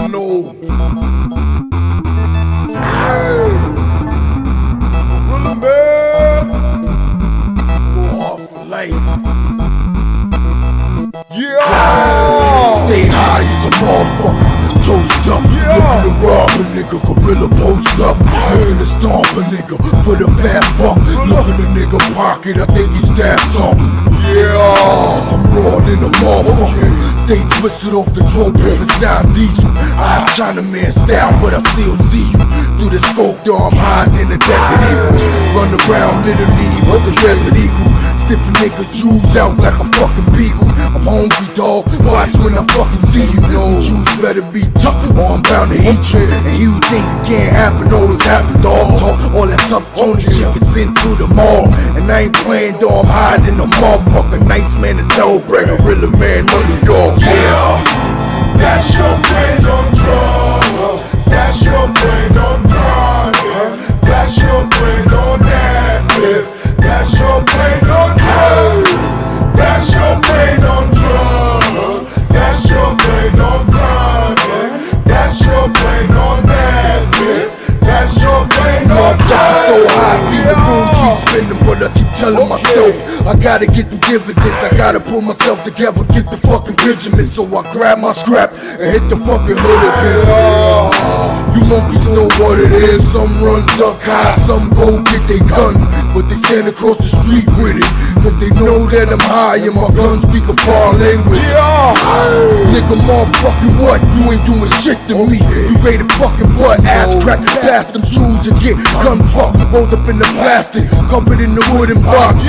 know. Hey, Gorilla Man, go off for life. Yeah, stay high as a motherfucker, toast up. Looking to rob a nigga, gorilla post up. Looking to stomp a nigga for the fast buck. Looking a nigga pocket, I think he stabbed something. Yeah, I'm raw in the motherfucker. Stay twisted off the drone, inside diesel. I have Chinaman style, but I still see you. Through the scope, though I'm hiding in the desert eagle. Run around literally with the desert eagle. Stiffin' niggas Jews out like a fucking beagle. I'm hungry, dog. Watch when I fucking see you. Them Jews better be tough, or I'm bound to eat you. And you think it can't happen, always happen, dog. Talk all that tough Tony shit gets into the mall. And I ain't playing, dog. I'm hiding in the motherfucker. Nice man, the dough breaker, Gorilla Man, New York. Yeah, that's your brains on drugs. That's your brains on crime. That's your brains on that. That's your brains on drugs. That's your brains on drugs. That's your brains on crime. That's your brains on that. That's your brains on drugs. So high, see the room keep spinning, but I keep telling myself I gotta get the dividends. I gotta pull myself together, get the fucking Benjamin. So I grab my scrap and hit the fucking hood again. You monkeys know what it is. Some run duck high, some go get they gun, but they stand across the street with it, cause they know that I'm high and my guns speak a foreign language. Nigga, motherfucking what? You ain't doing shit to me. You ready to fucking butt ass crack, blast them shoes and get gun fucked, rolled up in the plastic, covered in the wooden box.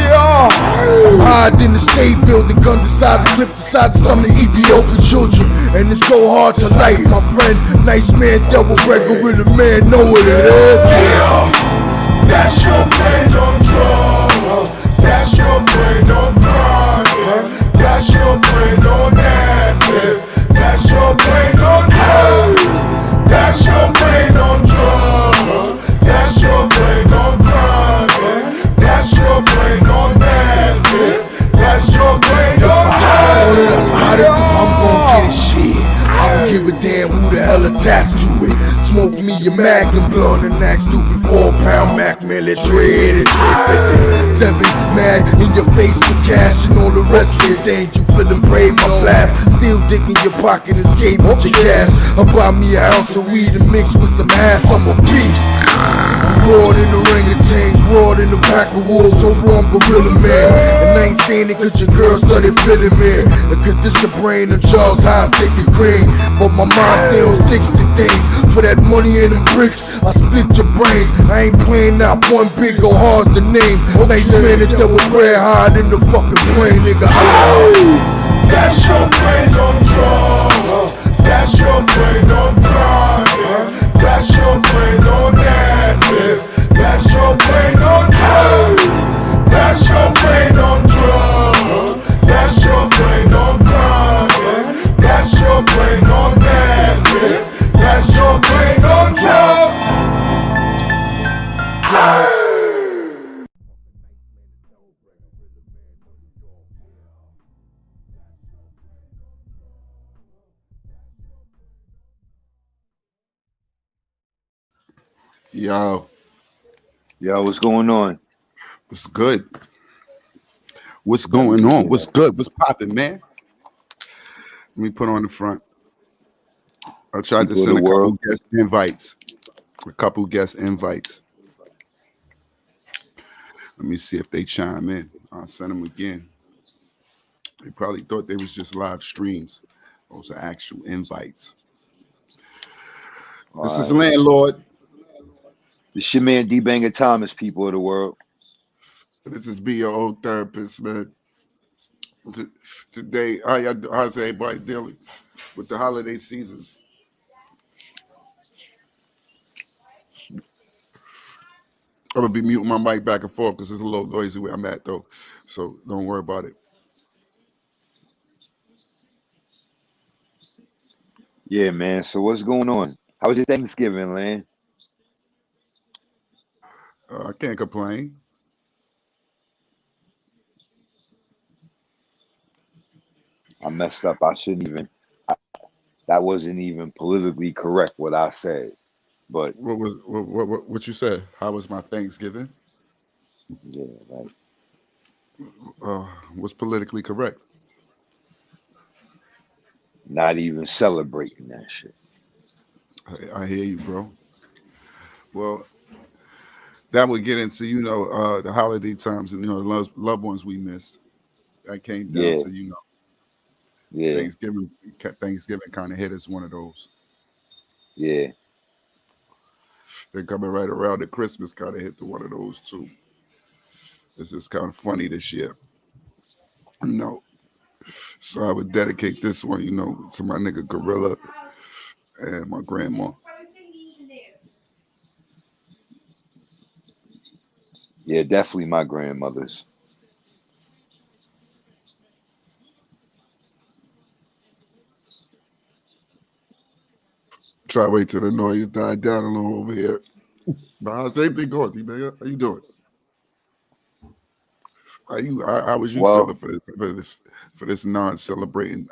I'm hiding in the state building, gun the size, clip the size, stomach, Ethiopian children, and it's go hard to light. My friend, nice man, double break, Gorilla Man, know what it is. Yeah, that's your brains on drugs. That's your brains on crime. That's your brains on that. That's your brains on drugs. That's your brains on drugs. That's your brains on crime. That's your brains on that. That's your brains on drugs. I'm gon' get it, shit. I don't give a damn who the hell attached to it. Smoke me a Magnum blunt and that stupid 4-pound Mac military. 7 mad in your face for cash and all the rest of your things. You feeling brave, my blast. Still dick in your pocket and escape with your cash. I buy me an ounce of weed and mix with some ass. I'm a beast. I'm raw in the orangutans, raw in the pack of wolves. So raw, I'm Gorilla Man. And I ain't saying it cause your girl started feeling me, because this your brain and Charles Hines take it green. But my mind still sticks to things. For that money and them bricks, I split your brains. I ain't playing out, one big go hard's the name. Nice man that double prayer hard in the fucking plane, nigga. That's your brains on drugs. That's your brains on crime. That's your brains on that. That's your brains on drugs. That's your brains on drugs. That's your brains on crime. That's your brain on that. That's your brain on drugs. Yo, what's going on? what's good? What's going on? What's good? What's popping, man? Let me put on the front. I tried to send a couple guest invites. Let me see if they chime in. I'll send them again. They probably thought they was just live streams. Those are actual invites. This is Landlord. This your man D Banger Thomas, people of the world. This is Be Your Old Therapist, man. Today, how's everybody dealing with the holiday seasons? I'm gonna be muting my mic back and forth because it's a little noisy where I'm at, though. So don't worry about it. Yeah, man. So what's going on? How was your Thanksgiving, Land? I can't complain. I messed up. I shouldn't even. that wasn't even politically correct what I said. But what you said? How was my Thanksgiving? yeah, like Was politically correct. not even celebrating that shit. I hear you, bro. Well, that would get into the holiday times and the loved ones we miss. That came down Yeah, to yeah, Thanksgiving. Thanksgiving kind of hit us one of those. yeah. They're coming right around the Christmas kind of hit the one of those too. It's just kind of funny this year. No. So I would dedicate this one, to my nigga Gorilla and my grandma. Yeah, definitely my grandmother's. Try to wait till the noise died down a little over here. But how's everything going, D-Man? How you doing? How was you feeling Well, for this non-celebrating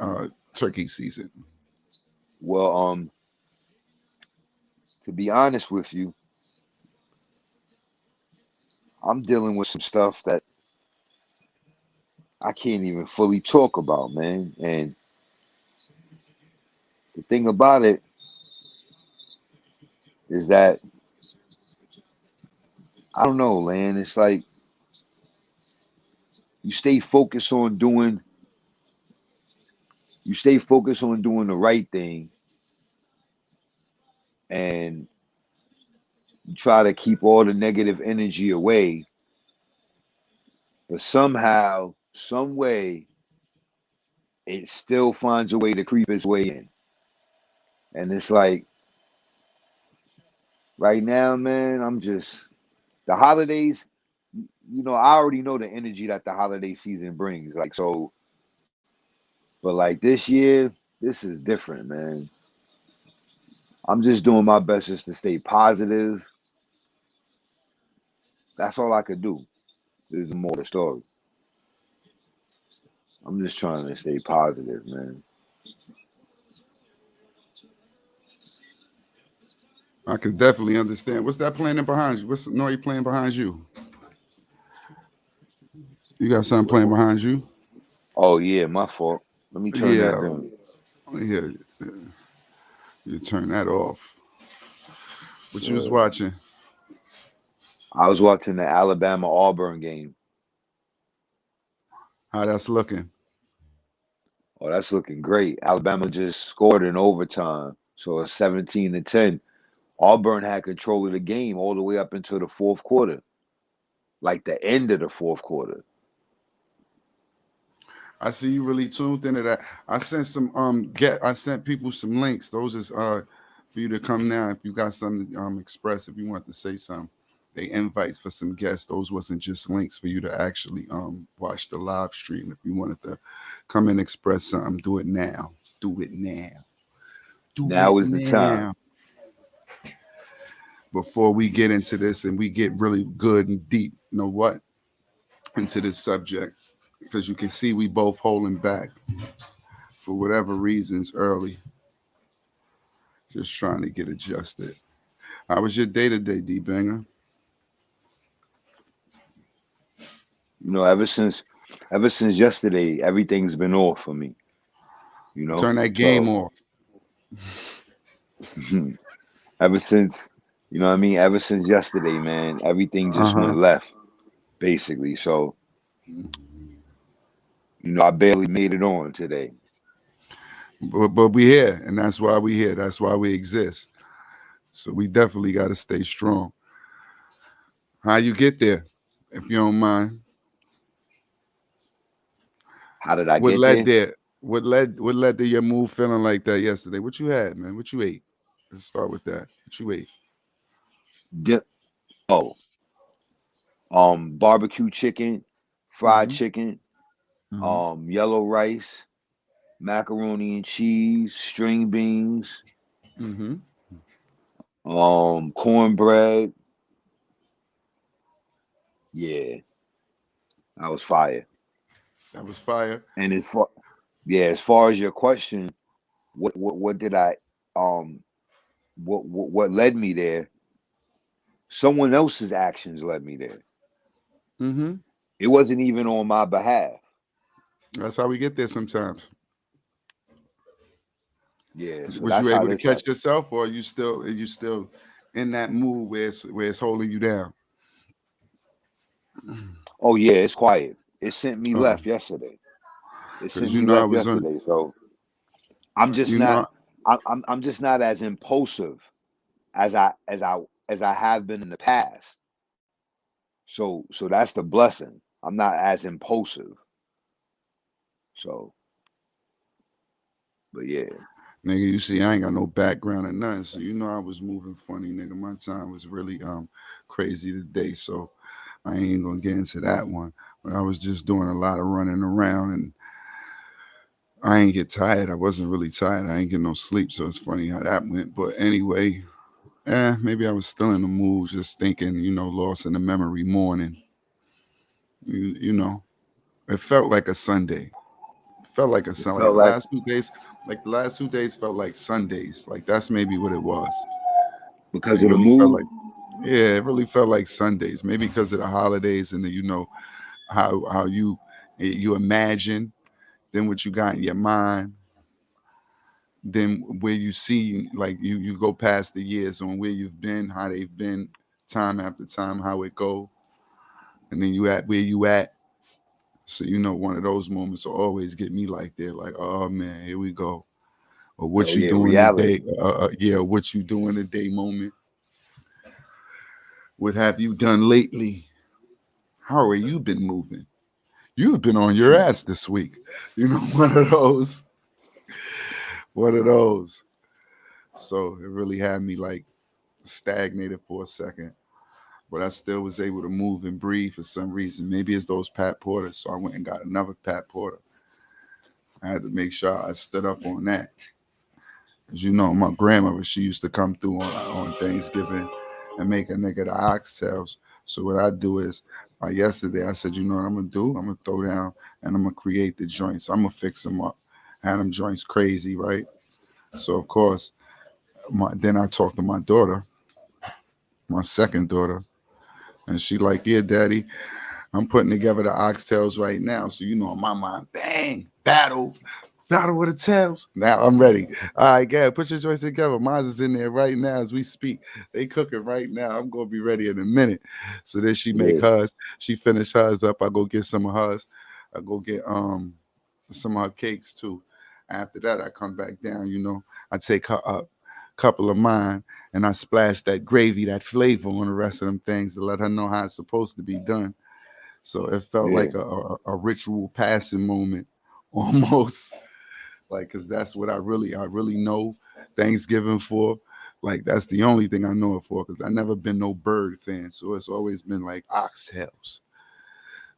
turkey season? well, to be honest with you, I'm dealing with some stuff that I can't even fully talk about, man. And the thing about it is that I don't know, man. It's like you stay focused on doing you stay focused on doing the right thing, and you try to keep all the negative energy away, but somehow, some way, it still finds a way to creep its way in. And it's like right now, man, I'm just the holidays, I already know the energy that the holiday season brings. Like so, but like this year, this is different, man. I'm just doing my best just to stay positive. That's all I could do. Is more the story. I'm just trying to stay positive, man. I could definitely understand. What's that playing behind you? What's the noise playing behind you? You got something playing behind you? Oh yeah, my fault. Let me turn that Yeah, down. yeah. You turn that off. What you was Uh, watching? I was watching the Alabama Auburn game. How that's looking? Oh, that's looking great. Alabama just scored in overtime, so it's 17-10. Auburn had control of the game all the way up until the fourth quarter, like the end of the fourth quarter. I see you really tuned into that. I sent I sent people some links. Those is for you to come now if you got something to express, if you want to say something. They invites for some guests. Those wasn't just links for you to actually watch the live stream. If you wanted to come and express something, do it now. Do it now. Do it Now is the time. now. Before we get into this and we get really good and deep, you know what? Into this subject. Because you can see we both holding back for whatever reasons early. Just trying to get adjusted. How was your day today, D Banger? Ever since yesterday, everything's been off for me. Turn that game So off. ever since, what I mean. Ever since yesterday, man, everything just Uh-huh. went left, basically. So I barely made it on today. But we here, and that's why we here. That's why we exist. So we definitely got to stay strong. How you get there, if you don't mind? How did I What get led there? there? What led to your move feeling like that yesterday? What you had, man? What you ate? Let's start with that. What you ate? Di- oh, barbecue chicken, fried Mm-hmm. chicken, Mm-hmm. yellow rice, macaroni and cheese, string beans, Mm-hmm. cornbread. Yeah, that was fire. That was fire. And as far as your question, what did I what led me there? Someone else's actions led me there. Mm-hmm. It wasn't even on my behalf. That's how we get there sometimes. Yeah, so Was that's you how able to this catch happened. yourself, or are you still in that mood where it's holding you down? Oh yeah, it's quiet. It sent me Uh, left yesterday. It sent because you me know I left was on. yesterday. So I'm just You not. know, I'm just not as impulsive as I have been in the past. So that's the blessing. I'm not as impulsive. So, but yeah, nigga, you see, I ain't got no background or nothing, so you know I was moving funny, nigga. My time was really crazy today, so I ain't gonna get into that one. But I was just doing a lot of running around, and I ain't get tired. I wasn't really tired. I ain't get no sleep, so it's funny how that went. But anyway, maybe I was still in the mood, just thinking, lost in the memory morning. You know, it felt like a Sunday. Felt like a it Sunday. Like felt the like last 2 days, felt like Sundays. Like that's maybe what it was. because It of the really felt mood. like, yeah, it really felt like Sundays. Maybe because of the holidays and how you imagine, then what you got in your mind, then where you see, like you go past the years on where you've been, how they've been, time after time, how it go, and then you at where you at. So one of those moments will always get me like that, like, oh man, here we go. Or what Oh you yeah, doing reality. today? Yeah, what you doing today moment. What have you done lately? How are you been moving? You've been on your ass this week. One of those. One of those. So it really had me like stagnated for a second. But I still was able to move and breathe for some reason. Maybe it's those Pat Porters. So I went and got another Pat Porter. I had to make sure I stood up on that. As you know, my grandmother, she used to come through on Thanksgiving and make a nigga the oxtails. So what I do is, yesterday I said, you know what I'm gonna do? I'm gonna throw down and I'm gonna create the joints. I'm gonna fix them up. Had them joints crazy, right? So of course, then I talked to my daughter, my second daughter, and she like, yeah, daddy, I'm putting together the oxtails right now. So in my mind, bang, battle with the tails. Now I'm ready. All right, go ahead, put your joints together. Mine's is in there right now as we speak. They cooking right now. I'm gonna be ready in a minute. So then she make Yeah, hers. She finish hers up. I go get some of hers. I go get some of her cakes too. After that, I come back down. I take her up. Couple of mine, and I splash that gravy, that flavor on the rest of them things to let her know how it's supposed to be done. So it felt yeah. like a ritual passing moment, almost like, because that's what I really know Thanksgiving for. Like that's the only thing I know it for, because I never been no bird fan, so it's always been like oxtails.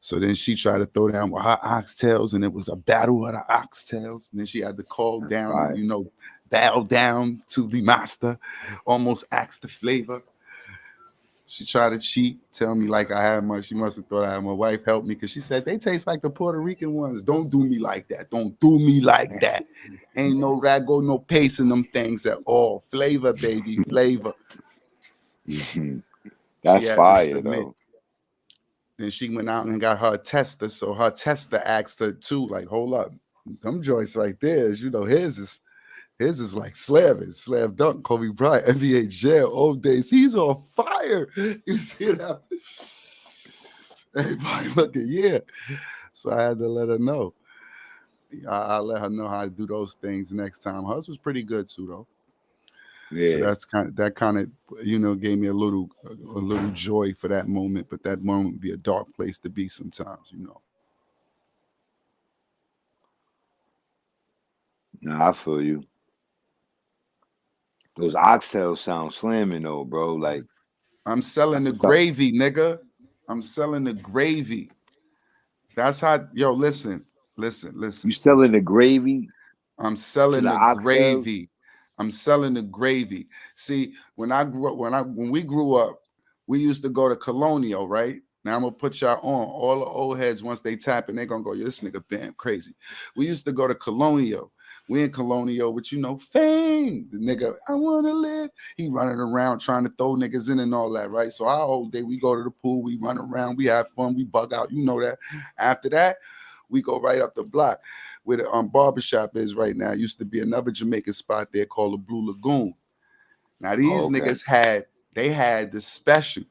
So then she tried to throw down with her oxtails, and it was a battle of the oxtails. And then she had to call That's down and fire. bow down to the master, almost ask the flavor. She tried to cheat, tell me like I had much. She must have thought I had my wife help me, because she said they taste like the Puerto Rican ones. Don't do me like that. Don't do me like that. Ain't no rago, no paste in them things at all. Flavor, baby, flavor. Mhm. She That's had to fire submit. though. Then she went out and got her tester. So her tester asked her too, like, hold up. Them joints right there, his is like slamming, slam dunk, Kobe Bryant, NBA jail, old days. He's on fire. You see that? Everybody looking, yeah. So I had to let her know. I let her know how to do those things next time. Hers was pretty good too, though. So Yeah. that kind of gave me a little joy for that moment. But that moment would be a dark place to be sometimes. Nah, I feel you. Those oxtails sound slamming though, bro. Like I'm selling that's the a tough. gravy, nigga. I'm selling the gravy. That's how. Yo, listen, listen, You listen, selling listen. the gravy I'm to selling the the oxtails? gravy. I'm selling the gravy. See, when I grew up, when we grew up, we used to go to Colonial, right? Now I'm gonna put y'all on. All the old heads, once they tap in, they're gonna go, "Yeah, this nigga bam crazy." We used to go to Colonial. We in Colonial, but you know, Fame, the nigga, I wanna live. He running around trying to throw niggas in and all that, right? So our whole day, we go to the pool, we run around, we have fun, we bug out, you know that. After that, we go right up the block where the barbershop is right now. Used to be another Jamaican spot there called the Blue Lagoon. Now these Okay. niggas had the special.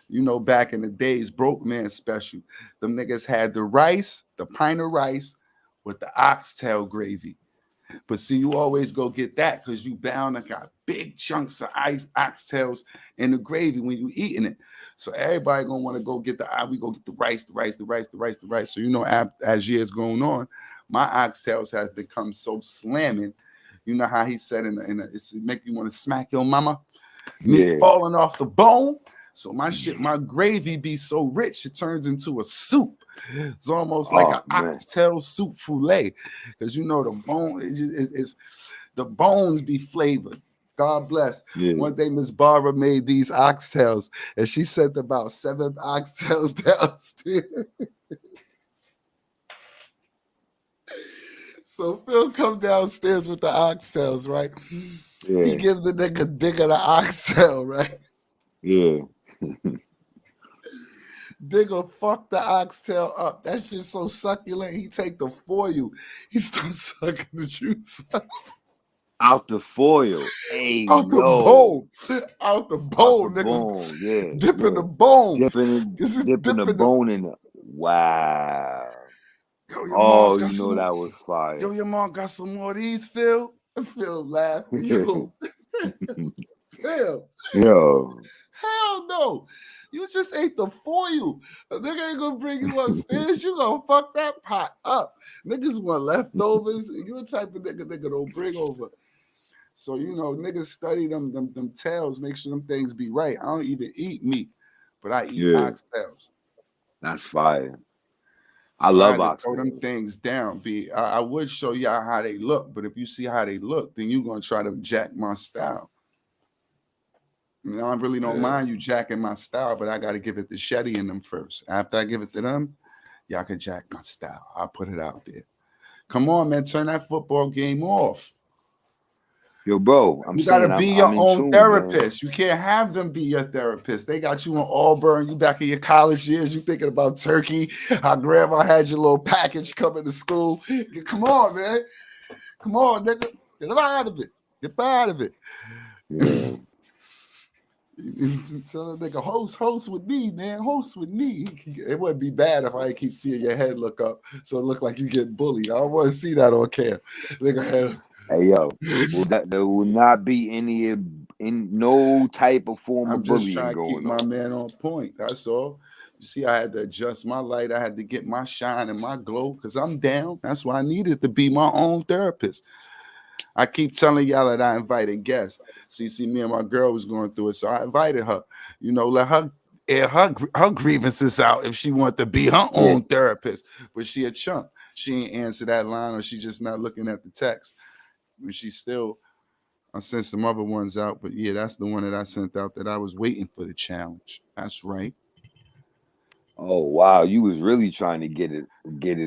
You know, back in the days, broke man special. Them niggas had the rice, the pint of rice with the oxtail gravy. But see, you always go get that because you bound and got big chunks of oxtails in the gravy when you eating it. So everybody gonna want to go get we go get the rice. So you know, as years going on, my oxtails has become so slamming. You know how he said it make you want to smack your mama, meat falling off the bone. So my gravy be so rich it turns into a soup. It's almost like an oxtail soup foulet, because you know the bone is the bones be flavored. God bless. Yeah. One day Miss Barbara made these oxtails, and she sent about 7 oxtails downstairs. So Phil come downstairs with the oxtails, right? Yeah. He gives the nigga Digger the oxtail, right? Yeah. Digger fuck the oxtail up. That shit's so succulent. He take the foil. He starts sucking the juice out the foil. Hey, out the bone. Out the bone, nigga. Bone. Yeah. Dipping the bone. Dipping the bone in the wow. Yo, your mom's got you know that was fire. Yo, your mom got some more of these, Phil. Phil laughing. Yo. Phil. Yo. Hell no. You just ate the foil. A nigga ain't gonna bring you upstairs. You gonna fuck that pot up. Niggas want leftovers. You the type of nigga don't bring over. So, you know, niggas study them tails, make sure them things be right. I don't even eat meat, but I eat oxtails. That's fire. So I love oxtails. Throw them things down. I would show y'all how they look, but if you see how they look, then you're gonna try to jack my style. You know, I really don't mind you jacking my style, but I got to give it to Shetty and them first. After I give it to them, y'all can jack my style. I'll put it out there. Come on, man. Turn that football game off. Yo, bro, you got to be your own therapist. Man. You can't have them be your therapist. They got you in Auburn. You back in your college years. You thinking about turkey. How grandma had your little package coming to school. Come on, man. Come on, nigga. Get out of it. Get out of it. Yeah. So the nigga host with me, man. Host with me. It wouldn't be bad if I keep seeing your head look up, so it look like you get bullied. I don't want to see that on cam. Nigga, hey yo, there will not be in no type of form of bullying going on. I'm just trying to keep my man on point. That's all. You see, I had to adjust my light. I had to get my shine and my glow because I'm down. That's why I needed to be my own therapist. I keep telling y'all that I invited guests. See, me and my girl was going through it, so I invited her. You know, let her air her grievances out if she want to be her own therapist. But she a chump. She ain't answer that line, or she just not looking at the text. And she still, I sent some other ones out, but yeah, that's the one that I sent out that I was waiting for the challenge. That's right. Oh wow, you was really trying to get it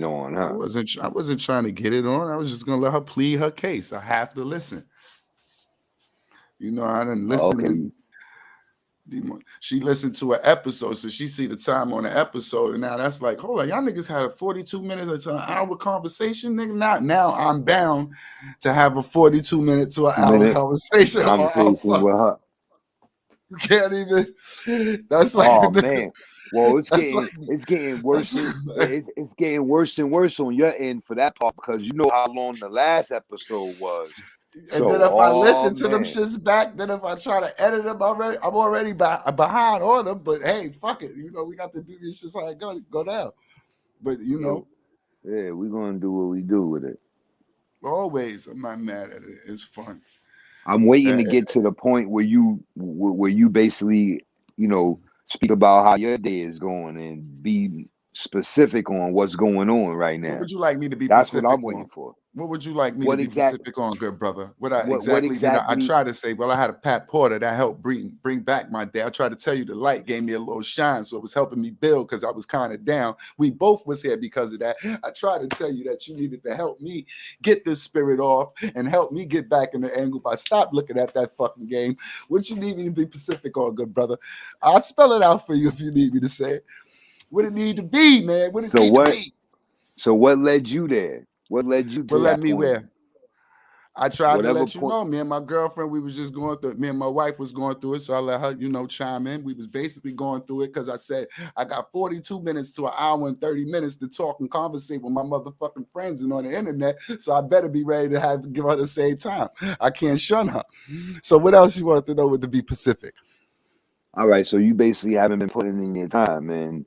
on, huh? I wasn't trying to get it on. I was just gonna let her plead her case. I have to listen. You know, I didn't listen. Okay. She listened to an episode, so she see the time on the episode, and now that's like, hold on, y'all niggas had a 42 minute to an hour conversation, nigga. Now I'm bound to have a 42 minute to an hour conversation with her. You can't even. That's like, oh man. Well, it's getting worse. It's getting worse and worse on your end for that part because you know how long the last episode was. And then if I listen to them shits back, then if I try to edit them I'm already behind on them. But hey, fuck it. You know, we got to do this shit how it go down. But you know. Yeah, we're gonna do what we do with it. Always. I'm not mad at it. It's fun. I'm waiting to get to the point where you basically, you know, speak about how your day is going and be specific on what's going on right What now. would you like me to be That's what Pacific I'm on? waiting for. What would you like me to What be exact Pacific on, good brother? What I what exactly did I exactly try to say? Well, I had a Pat Porter that helped bring back my day. I tried to tell you the light gave me a little shine, so it was helping me build because I was kind of down. We both was here because of that. I tried to tell you that you needed to help me get this spirit off and help me get back in the angle by stop looking at that fucking game. What you need me to be Pacific on, good brother? I'll spell it out for you if you need me to say it. What it need to be, man? What it so need to what be? so what led you there? What led you But to let that me point? wear. I tried to Whatever let you point. know, me and my girlfriend, we was just going through. Me and my wife was going through it, so I let her, chime in. We was basically going through it because I said I got 42 minutes to an hour and 30 minutes to talk and conversate with my motherfucking friends and on the internet. So I better be ready to give her the same time. I can't shun her. So what else you want to know with the Be Pacific? All right, so you basically haven't been putting in your time, and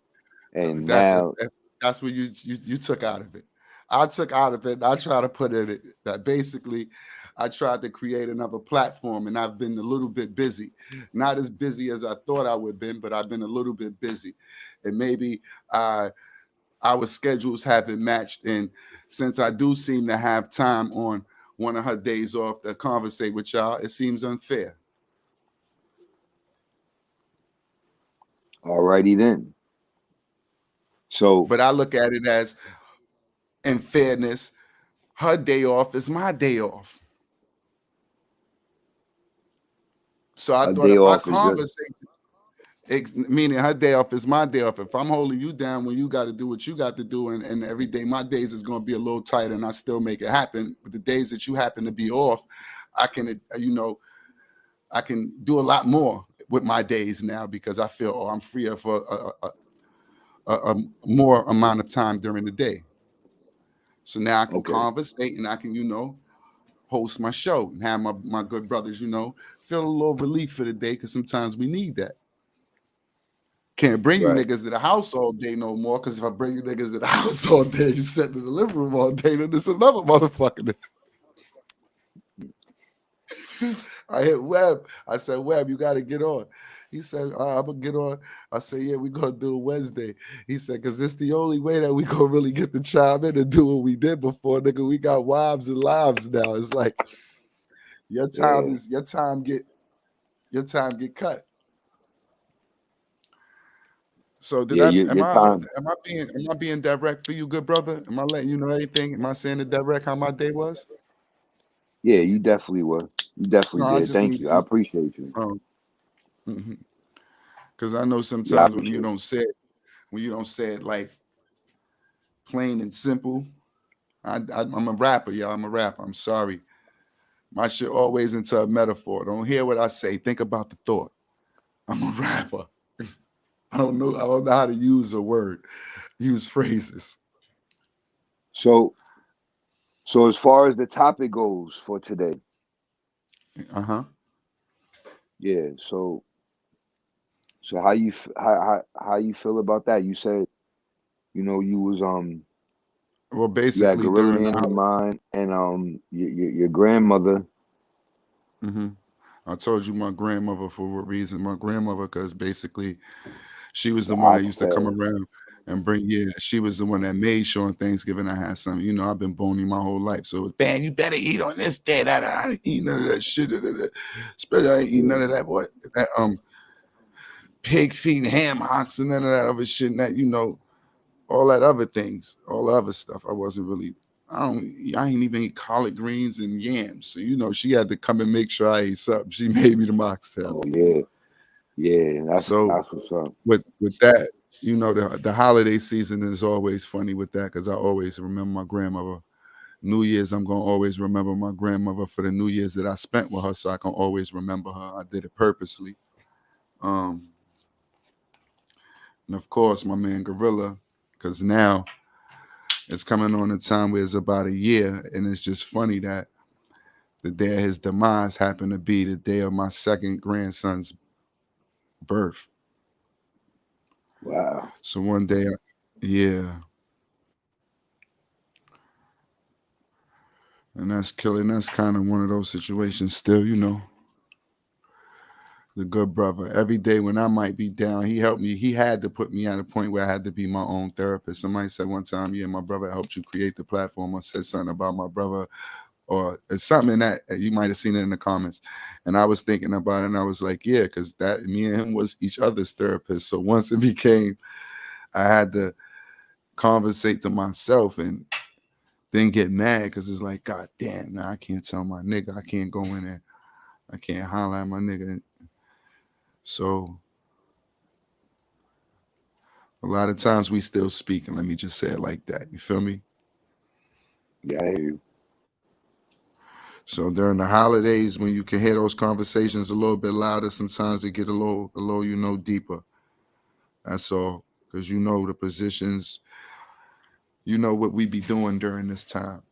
That's what now that's what you took out of it. I took out of it. I try to put in it that basically I tried to create another platform, and I've been a little bit busy. Not as busy as I thought I would have been, but I've been a little bit busy. And maybe our schedules haven't matched. And since I do seem to have time on one of her days off to conversate with y'all, it seems unfair. alrighty then. So But I look at it as, in fairness, her day off is my day off. So I a thought day if I off is your conversate, meaning her day off is my day off. If I'm holding you down when you got to do what you got to do, and every day my days is going to be a little tighter, and I still make it happen. But the days that you happen to be off, I can, I can do a lot more with my days now because I feel, I'm freer for a more amount of time during the day. So now I can okay, conversate and I can, host my show and have my good brothers, feel a little relief for the day because sometimes we need that. Can't bring you right. niggas to the house all day no more. Because if I bring you niggas to the house all day, you sit in the living room all day, then there's another motherfucker. I hit Webb. I said, Webb, you got to get on. He said, I'm going to get on. I said, yeah, we're going to do it Wednesday. He said, because it's the only way that we going to really get the chime in and do what we did before, nigga. We got wives and lives now. It's like your time Yeah, get cut. So yeah. Your time. am I being direct for you, good brother? Am I letting you know anything? Am I saying it direct how my day was? Yeah, you definitely were. You definitely No, I did. just Thank need you. I appreciate you. because I know Yeah, I sometimes appreciate you. when you don't say it like plain and simple. I'm a rapper, y'all. I'm a rapper. I'm sorry. My shit always into a metaphor. Don't hear what I say. Think about the thought. I'm a rapper. I don't know how to use a word, use phrases. So so as far as the topic goes for today, Uh-huh. yeah. So how how you feel about that? You said you was Well, you had basically Gorilla during in your the mind and your grandmother. mm-hmm. I told you my grandmother for what reason. My grandmother, because basically she was The the one that used to come oxtail. around and bring, yeah, she was the one that made sure on Thanksgiving I had something. I've been bony my whole life. So it was, man, you better eat on this day. That I ain't eat none of that shit. Especially I ain't eat Yeah. none of that that pig feet and ham hocks and none of that other shit and that, all that other things, all the other stuff. I wasn't really I ain't even eat collard greens and yams. So she had to come and make sure I ate something. She made me the Oh moxtails. yeah. Yeah. So That's what's up. with that, the holiday season is always funny with that because I always remember my grandmother. New Year's, I'm gonna always remember my grandmother for the New Year's that I spent with her, so I can always remember her. I did it purposely. Um, and of course, my man Gorilla, because now it's coming on a time where it's about a year, and it's just funny that the day of his demise happened to be the day of my second grandson's birth. Wow. So one day, yeah, and that's killing. That's kind of one of those situations still, The good brother. Every day when I might be down, he helped me. He had to put me at a point where I had to be my own therapist. Somebody said one time, yeah, my brother helped you create the platform, or said something about my brother, or it's something in that you might have seen it in the comments. And I was thinking about it, and I was like, yeah, because that me and him was each other's therapist. So once it became, I had to conversate to myself and then get mad because it's like, God damn, now I can't tell my nigga, I can't go in there, I can't holler at my nigga. So a lot of times we still speak, and let me just say it like that. You feel me? Yeah, I hear you. So during the holidays, when you can hear those conversations a little bit louder, sometimes they get a little, deeper. That's all, because you know the positions, you know what we be doing during this time.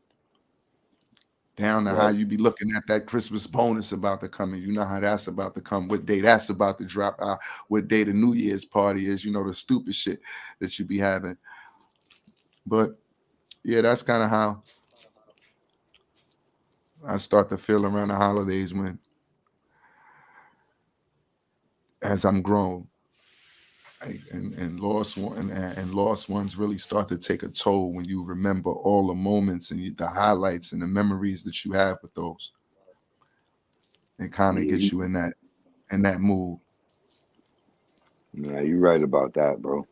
Down to how Right. you be looking at that Christmas bonus about to come in. You know how that's about to come, what day that's about to drop out, what day the New Year's party is, you know, the stupid shit that you be having. But yeah, that's kind of how I start to feel around the holidays when, as I'm grown, and lost ones really start to take a toll when you remember all the moments and the highlights and the memories that you have with those. It kind of Yeah, gets you in that mood. yeah, you're right about that, bro.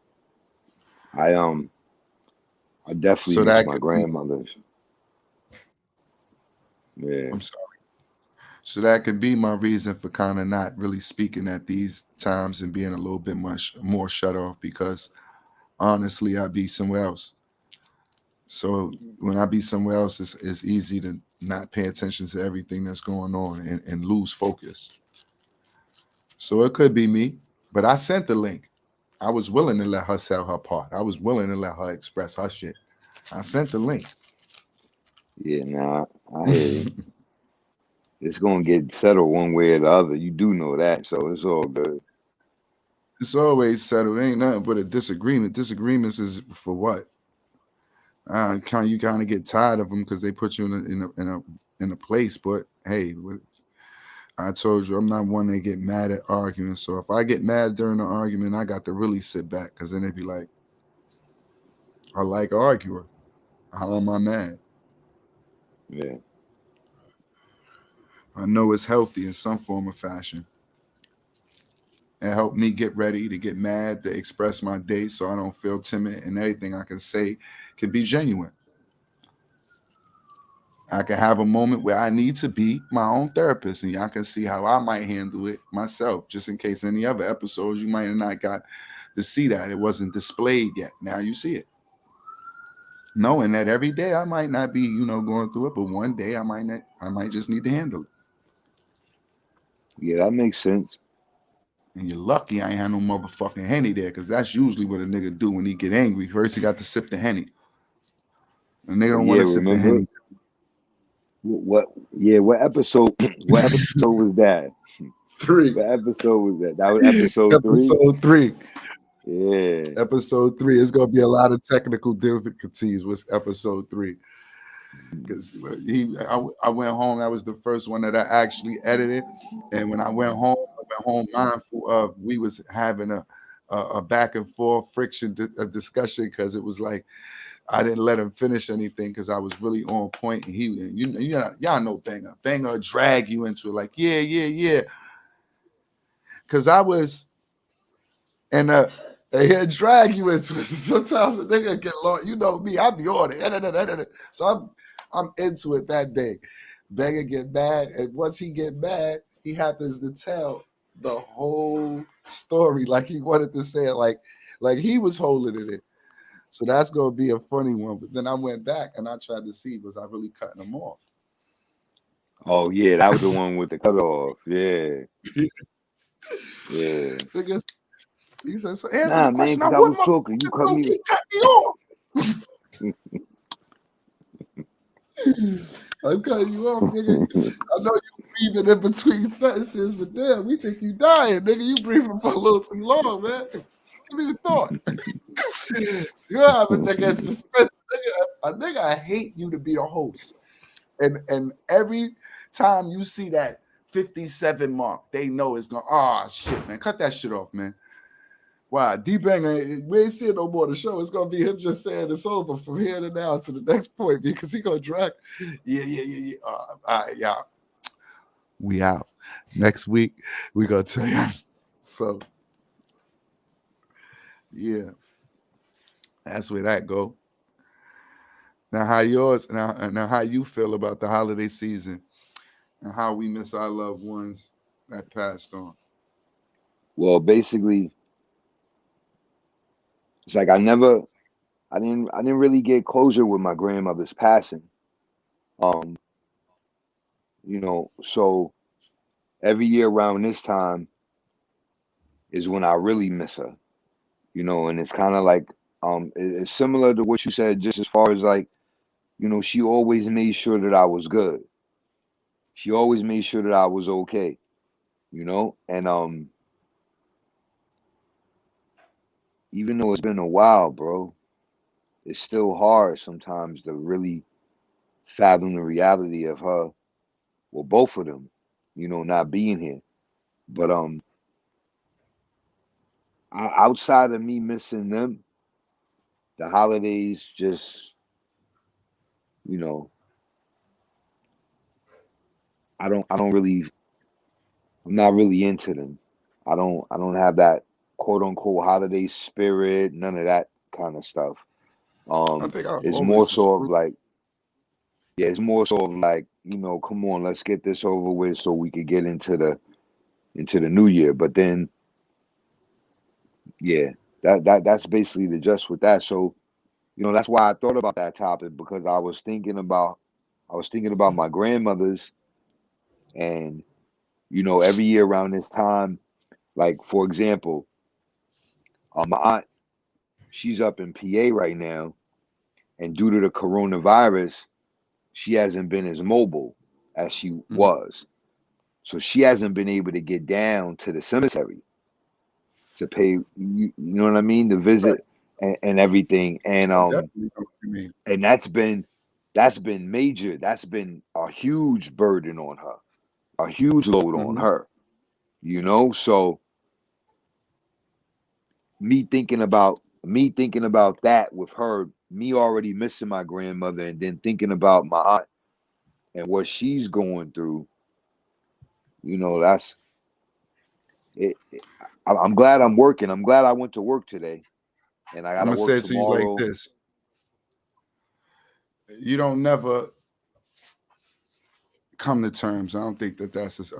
I I definitely So miss that my could be. grandmothers. Yeah, I'm sorry. So that could be my reason for kind of not really speaking at these times and being a little bit much more shut off, because honestly, I'd be somewhere else. So when I be somewhere else, it's easy to not pay attention to everything that's going on and lose focus. So it could be me, but I sent the link. I was willing to let her sell her part. I was willing to let her express her shit. I sent the link. yeah, nah, I hear you. It's gonna get settled one way or the other. You do know that, so it's all good. It's always settled. Ain't nothing but a disagreement. Disagreements is for what? You kind of get tired of them because they put you in a place. But hey, I told you I'm not one that get mad at arguing. So if I get mad during the argument, I got to really sit back, because then it'd be like, I like arguing. How am I mad? Yeah, I know it's healthy in some form or fashion. It helped me get ready to get mad, to express my day so I don't feel timid, and everything I can say can be genuine. I can have a moment where I need to be my own therapist, and y'all can see how I might handle it myself, just in case any other episodes you might have not got to see that. It wasn't displayed yet. Now you see it. Knowing that every day I might not be, going through it, but one day I might not, I might just need to handle it. yeah, that makes sense. And you're lucky I ain't had no motherfucking Henny there, because that's usually what a nigga do when he get angry. First he got to sip the Henny. And they Well, don't want yeah, to sip the remember Henny. what? Yeah, what episode? What episode was that? 3. What episode was that? That was episode 3. Episode 3. Yeah, Episode 3 is gonna be a lot of technical difficulties with episode 3, because I went home. That was the first one that I actually edited, and when I went home mindful of we was having a back and forth friction, a discussion, because it was like I didn't let him finish anything because I was really on point, and y'all know Banger drag you into it, like yeah, because I was. And he'll drag you into it. Sometimes a nigga get lost. You know me, I be on it. So I'm into it that day. Banger get mad, and once he get mad, he happens to tell the whole story like he wanted to say it, like he was holding it in. So that's gonna be a funny one. But then I went back and I tried to see, was I really cutting him off? oh yeah, that was the one with the cutoff. Yeah, yeah. Because he said, so answer the Nah, man, question. I because I would, was motherfucker, talking. You cut don't me. keep cutting me off. I'm cutting you off, nigga. I know you breathing in between sentences, but damn, we think you dying, nigga. You breathing for a little too long, man. Give me the thought. You have a nigga in suspense. A nigga hate you to be the host. And every time you see that 57 mark, they know it's going, oh, shit, man. Cut that shit off, man. Wow, D-Bang, we ain't seeing no more of the show. It's going to be him just saying it's over from here to now to the next point because he going to drag. Yeah. All right, y'all. We out. Next week, we going to tell you. So, yeah. That's where that go. Now, how you feel about the holiday season and how we miss our loved ones that passed on? Well, basically, it's like I didn't really get closure with my grandmother's passing. Um, so every year around this time is when I really miss her. And it's kind of like it's similar to what you said, just as far as like, she always made sure that I was good. She always made sure that I was okay, and even though it's been a while, bro, it's still hard sometimes to really fathom the reality of her, well, both of them, not being here. But outside of me missing them, the holidays just, you know, I don't really, I'm not really into them. I don't have that quote unquote holiday spirit, none of that kind of stuff. I think I It's always more was so of through. like, yeah, it's more so of like, come on, let's get this over with so we could get into the new year. But then, yeah, that's basically the just with that. So, that's why I thought about that topic because I was thinking about my grandmothers and every year around this time, like for example, my aunt, she's up in PA right now, and due to the coronavirus, she hasn't been as mobile as she Mhm. was. So she hasn't been able to get down to the cemetery to pay, you know what I mean, to Right. visit and everything. And I definitely know what you mean. and that's been major. That's been a huge burden on her, a huge load on Hmm. her. So me thinking about that with her, me already missing my grandmother, and then thinking about my aunt and what she's going through. That's it. I'm glad I'm working. I'm glad I went to work today, and I got I'm to gonna say work it to you like tomorrow. this: you don't never come to terms. I don't think that that's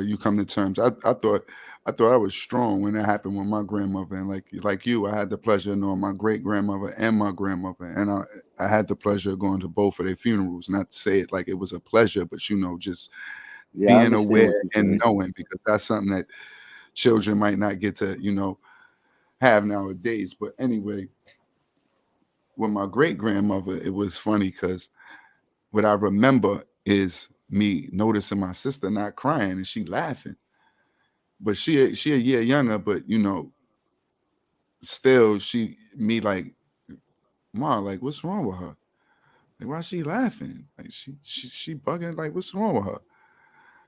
you come to terms. I thought I was strong when that happened with my grandmother, and like you, I had the pleasure of knowing my great grandmother and my grandmother, and I had the pleasure of going to both of their funerals. Not to say it like it was a pleasure, but just Yeah, I being understand aware what you're and saying. knowing because that's something that children might not get to have nowadays. But anyway, with my great grandmother, it was funny because what I remember is me noticing my sister not crying and she laughing. But she a year younger, but still she me like, Ma, like what's wrong with her? Like why she laughing? Like she bugging, like what's wrong with her?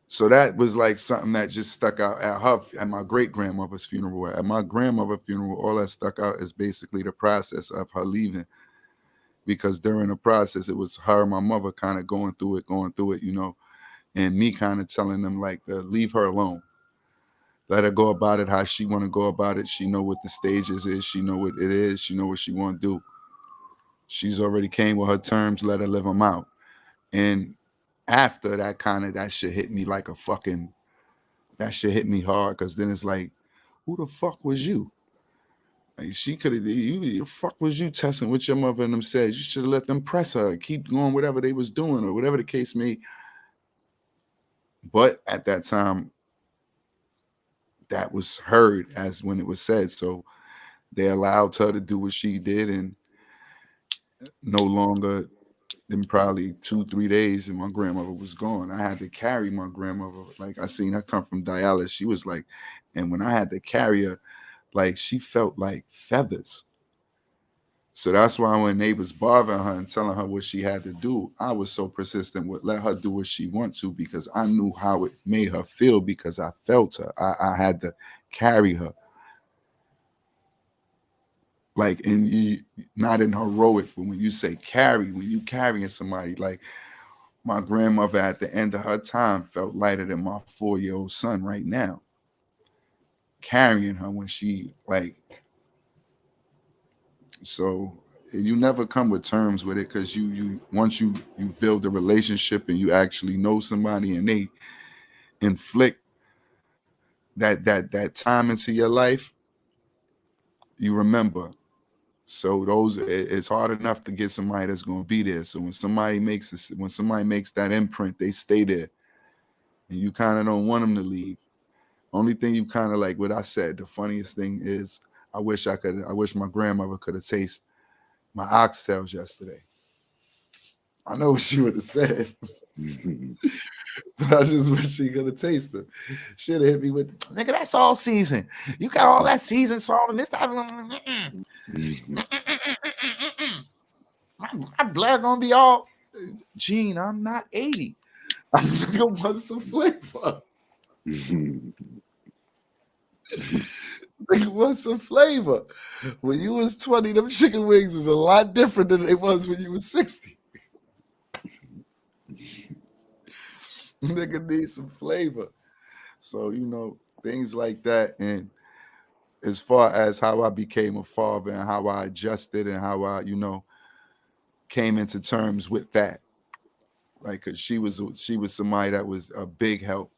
So that was like something that just stuck out at my great grandmother's funeral. At my grandmother's funeral, all that stuck out is basically the process of her leaving. Because during the process, it was her and my mother kind of going through it, and me kind of telling them like to leave her alone. Let her go about it how she want to go about it. She know what the stages is. She know what it is. She know what she want to do. She's already came with her terms. Let her live them out. And after that, that shit hit me like a fucking, that shit hit me hard because then it's like, who the fuck was you? Like she could have, the fuck was you testing what your mother and them said? You should have let them press her, keep going whatever they was doing or whatever the case may. But at that time, that was heard as when it was said. So they allowed her to do what she did, and no longer than probably 2 3 days, and my grandmother was gone. I had to carry my grandmother. Like I seen her come from dialysis. She was like, and when I had to carry her, like she felt like feathers. So that's why when they was bothering her and telling her what she had to do, I was so persistent with let her do what she want to because I knew how it made her feel because I felt her. I had to carry her. Like in you, not in heroic, but when you say carry, when you carrying somebody, like my grandmother at the end of her time felt lighter than my 4-year-old son right now. Carrying her when she like so you never come with terms with it because you once you build a relationship and you actually know somebody and they inflict that time into your life, you remember. So it's hard enough to get somebody that's going to be there. So when somebody makes that imprint, they stay there, and you kind of don't want them to leave. Only thing you kind of like what I said. The funniest thing is I wish my grandmother could have tasted my oxtails yesterday. I know what she would have said, but I just wish she could have tasted them. She'd have hit me with, nigga, that's all season. You got all that season salt and this. My blood gonna be all. Gene, I'm not 80. I'm gonna want some flavor. Nigga want some flavor. When you was 20, them chicken wings was a lot different than it was when you was 60. Nigga need some flavor. So, things like that. And as far as how I became a father and how I adjusted and how I, came into terms with that. Like, cause she was somebody that was a big help.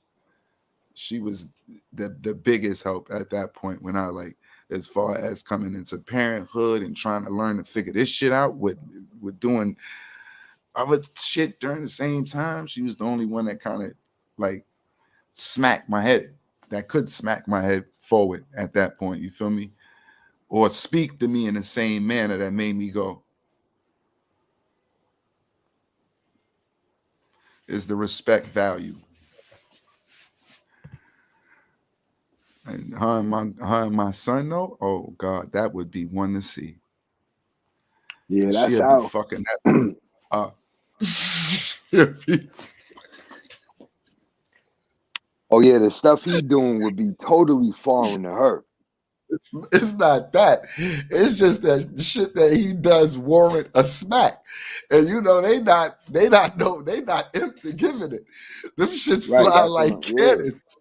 She was the biggest help at that point when I as far as coming into parenthood and trying to learn to figure this shit out with doing other shit during the same time. She was the only one that kind of smacked my head, that could smack my head forward at that point. You feel me? Or speak to me in the same manner that made me go. Is the respect value. And her and my son though, oh God, that would be one to see. Yeah, that's she'll how. be fucking that up. Oh yeah, the stuff he doing would be totally foreign to her. It's not that. It's just that shit that he does warrant a smack, and they not empty giving it. Them shits Right, fly that's like what cannons.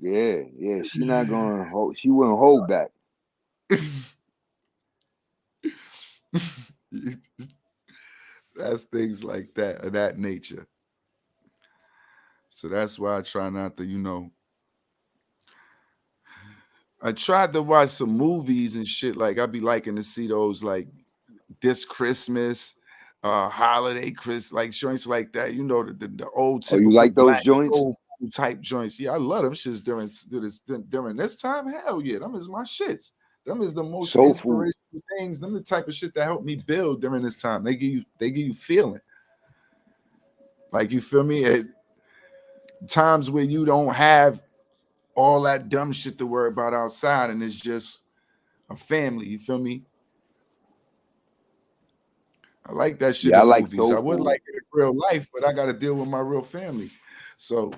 Yeah. She not gonna hold. She wouldn't hold back. That's things like that of that nature. So that's why I try not to, I tried to watch some movies and shit. Like I'd be liking to see those this Christmas, holiday Chris, like joints like that. The old Oh, you typical like those black joints? soul food type joints. Yeah, I love them shits during this time. Hell yeah, them is my shits. Them is the most Soul food. inspirational things. Them the type of shit that help me build during this time. They give you feeling. Like you feel me? At times where you don't have all that dumb shit to worry about outside, and it's just a family. You feel me? I like that shit Yeah, I in like movies. soul I would food. like it in real life, but I got to deal with my real family. So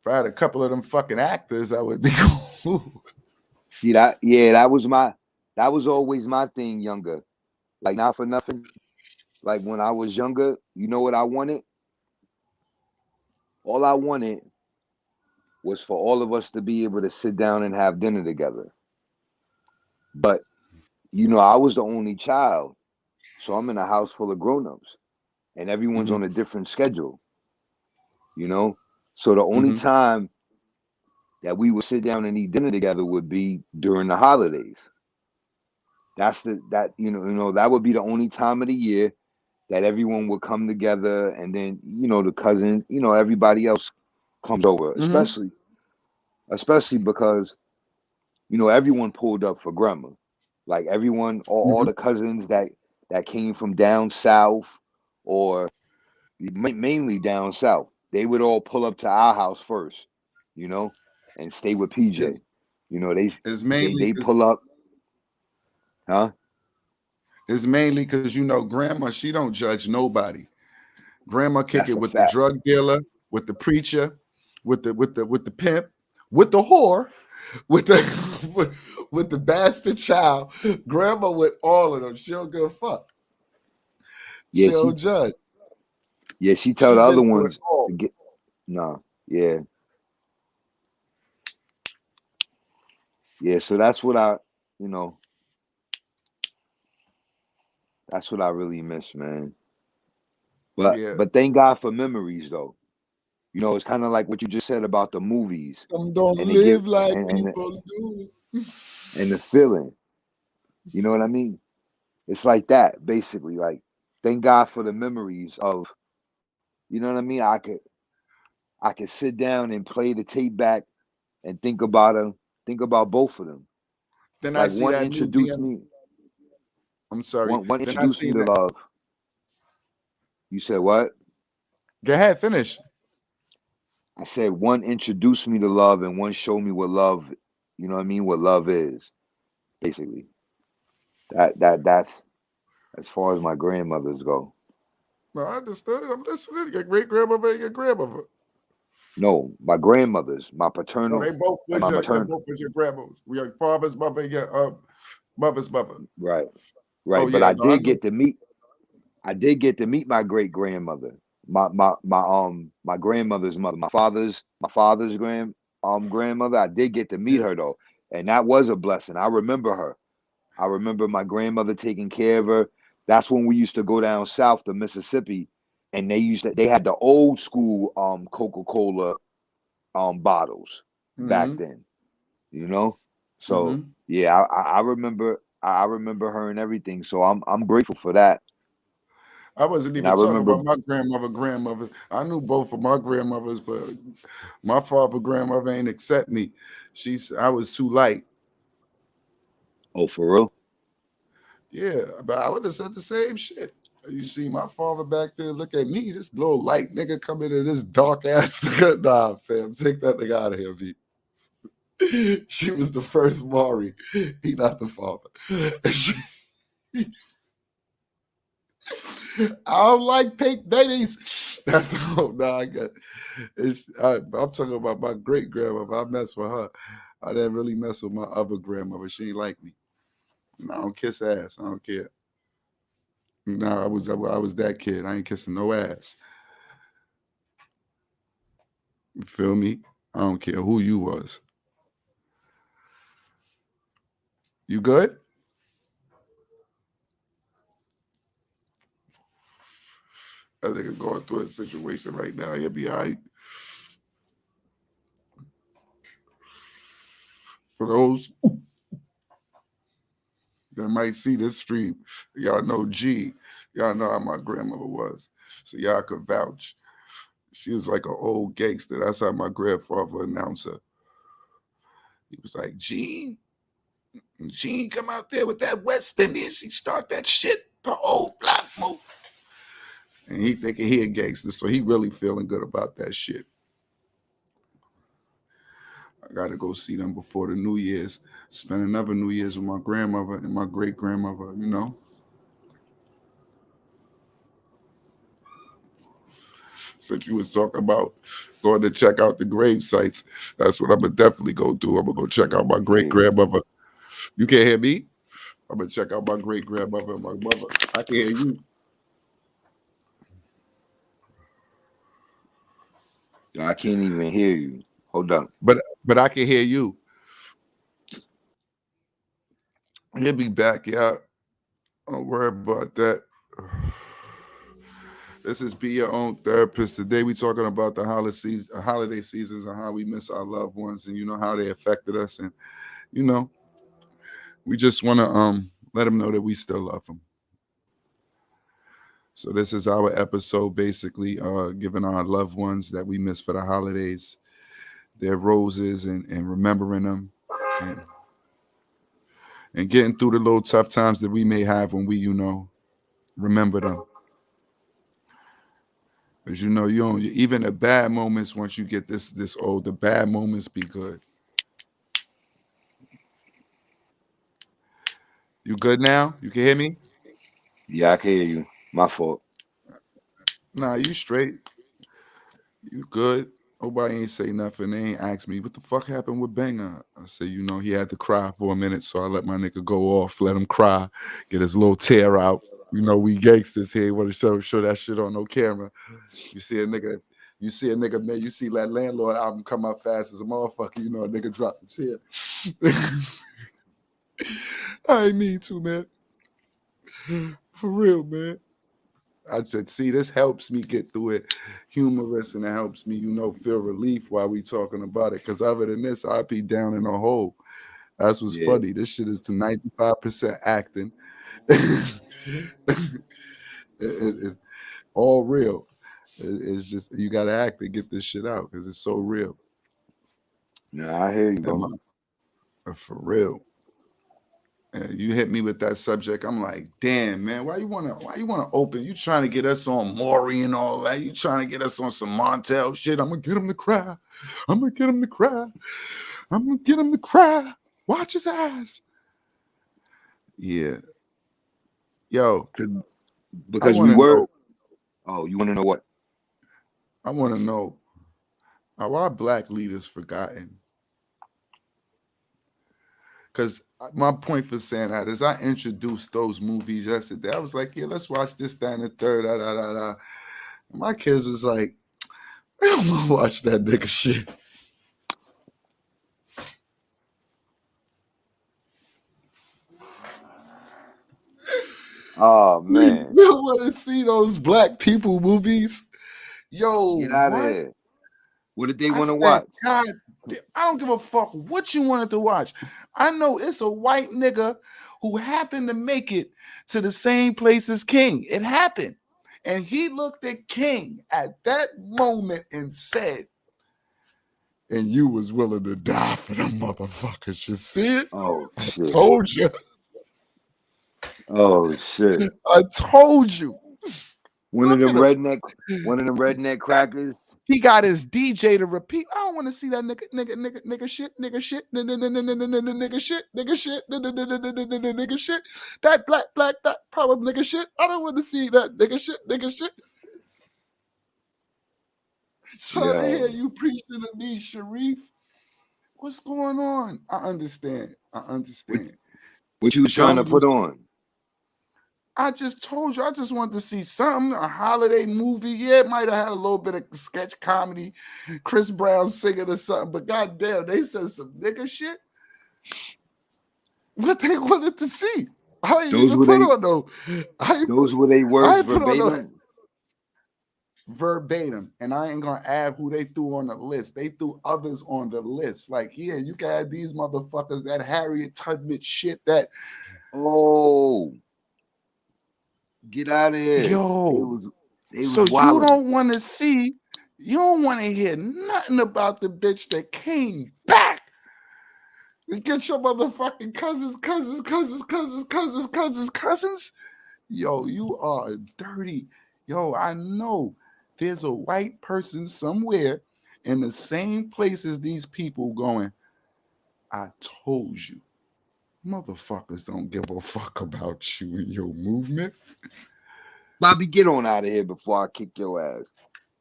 if I had a couple of them fucking actors, I would be cool. See that? Yeah, that was always my thing younger. Like not for nothing. Like when I was younger, you know what I wanted? All I wanted was for all of us to be able to sit down and have dinner together. But I was the only child. So I'm in a house full of grown-ups and everyone's Mm-hmm. on a different schedule, you know? So the only Mm-hmm. time that we would sit down and eat dinner together would be during the holidays. That would be the only time of the year that everyone would come together, and then the cousins, everybody else comes over, Mm-hmm. especially because everyone pulled up for grandma, like everyone, all Mm-hmm. the cousins that came from down south, or mainly down south, they would all pull up to our house first, you know, and stay with PJ. It's, You know, they it's they mainly they pull up, huh? It's mainly because you know, grandma, she don't judge nobody. Grandma kick That's it a with the fact. drug dealer, with the preacher, with the pimp, with the whore, with the with the bastard child. Grandma with all of them. She don't give a fuck. Yeah, She don't judge. she tell She the other been through it ones all. to get no. Yeah, yeah. So that's what you know, that's what I really miss, man. Yeah. But thank God for memories though. You know, it's kind of like what you just said about the movies Some don't and they give live like people do. and the feeling. You know what I mean? It's like that basically. Like thank God for the memories of. You know what I mean? I could sit down and play the tape back and think about both of them. Then I Like see that new DM. I'm sorry. one Then I introduced me seen to that. love. You said what? Go ahead, finish. I said one introduced me to love and one showed me what love, you know what I mean, what love is, basically. That's as far as my grandmothers go. No, I understood. I'm listening. Your great grandmother and your grandmother. No, my grandmothers, my No, paternal they both and was my your maternal. both was your grandmothers. Your father's mother and your mother's mother. Right, Oh right. But yeah, no, I know. I did get to meet my great grandmother, my grandmother's mother, my father's grandmother. I did get to meet Yeah. her though, and that was a blessing. I remember her. I remember my grandmother taking care of her. That's when we used to go down south to Mississippi, and they had the old school Coca-Cola bottles back Mm-hmm. then. You know, so Mm-hmm. yeah, I remember her and everything. So I'm grateful for that. I wasn't And I even talking remember about my grandmother. I knew both of my grandmothers, but my father grandmother ain't accept me. I was too light. oh for real. Yeah, but I would have said the same shit. You see my father back there, look at me, this little light nigga come into this dark ass nigga. Nah, fam, take that nigga out of here, B. She was the first Maury. He not the father. I don't like pink babies. That's no, nah, I got. I'm talking about my great grandmother. I mess with her. I didn't really mess with my other grandmother. She ain't like me. And I don't kiss ass. I don't care. No, I was that kid. I ain't kissing no ass. You feel me? I don't care who you was. You good? I think I'm going through a situation right now. He'll be all right. For those that might see this stream, y'all know G. Y'all know how my grandmother was. So y'all could vouch. She was like an old gangster. That's how my grandfather announced her. He was like, Gene, come out there with that West Indian. She start that shit, the old black move. And he thinking he a gangster, so he really feeling good about that shit. I gotta go see them before the New Year's. Spend another New Year's with my grandmother and my great grandmother, you know. Since you was talking about going to check out the grave sites, that's what I'm gonna definitely go do. I'm gonna go check out my great Yeah. grandmother. You can't hear me? I'm gonna check out my great grandmother and my mother. I can hear you. I can't even hear you. Hold on. But I can hear you. He'll be back, yeah. Don't worry about that. This is Be Your Own Therapist. Today we talking about the holiday seasons and how we miss our loved ones and you know how they affected us and you know we just want to let them know that we still love them. So this is our episode, basically giving our loved ones that we miss for the holidays their roses and remembering them and getting through the little tough times that we may have when we remember them. As you know, you don't even the bad moments. Once you get this old, the bad moments be good. You good now? You can hear me? Yeah, I can hear you. My fault. Nah, you straight. You good. Nobody ain't say nothing. They ain't asked me what the fuck happened with Banger. I said, you know, he had to cry for a minute, so I let my nigga go off, let him cry, get his little tear out. You know, we gangsters here. Want to show that shit on no camera. You see a nigga, man, you see that Landlord album come out fast as a motherfucker, you know a nigga drop the chair. I ain't mean to, man. For real, man. I said, see, this helps me get through it humorous, and it helps me, you know, feel relief while we talking about it. Because other than this, I'd be down in a hole. That's what's Yeah. funny. This shit is to 95% acting. It- all real. It's just you gotta act to get this shit out because it's so real. Nah, I hear you, bro. For real. You hit me with that subject. I'm like, damn, man, why you wanna open? You trying to get us on Maury and all that? You trying to get us on some Montel shit? I'm gonna get him to cry. I'm gonna get him to cry. I'm gonna get him to cry. Watch his ass. Yeah. Yo, Because we wanna were. know. Oh, you want to know what? I want to know, are our black leaders forgotten? Because my point for saying that is I introduced those movies yesterday. I was like, yeah, let's watch this, that, and the third. Da, da, da, da. My kids was like, I don't want to watch that nigga shit. Oh man, We don't want to see those black people movies. Yo, get out of what? here. What did they I want to said, watch? God, I don't give a fuck what you wanted to watch. I know it's a white nigga who happened to make it to the same place as King. It happened. And he looked at King at that moment and said, and you was willing to die for them motherfuckers. You see it? Oh I shit. told you. Oh shit. I told you. One of Look them at him. redneck crackers. He got his DJ to repeat. I don't want to see that nigga shit, nigga shit, nigga shit, nigga shit. That black power nigga shit. I don't want to see that nigga shit. Trying to hear Yo, you preaching to me, Sharif. What's going on? I understand. what you was trying to Dumb put was. on? I just told you, I just wanted to see something, a holiday movie. Yeah, it might have had a little bit of sketch comedy, Chris Brown singing or something, but goddamn, they said some nigga shit. What they wanted to see. I ain't Those even were put they. on no. Those were they I words ain't put on no verbatim. verbatim, and I ain't gonna add who they threw on the list. They threw others on the list. Like, yeah, you can add these motherfuckers, that Harriet Tubman shit, that Oh, get out of here. yo. They So was you wilding. don't want to see, you don't want to hear nothing about the bitch that came back to get your motherfucking cousins. Yo, you are dirty. Yo, I know there's a white person somewhere in the same place as these people going, I told you. Motherfuckers don't give a fuck about you and your movement. Bobby, get on out of here before I kick your ass.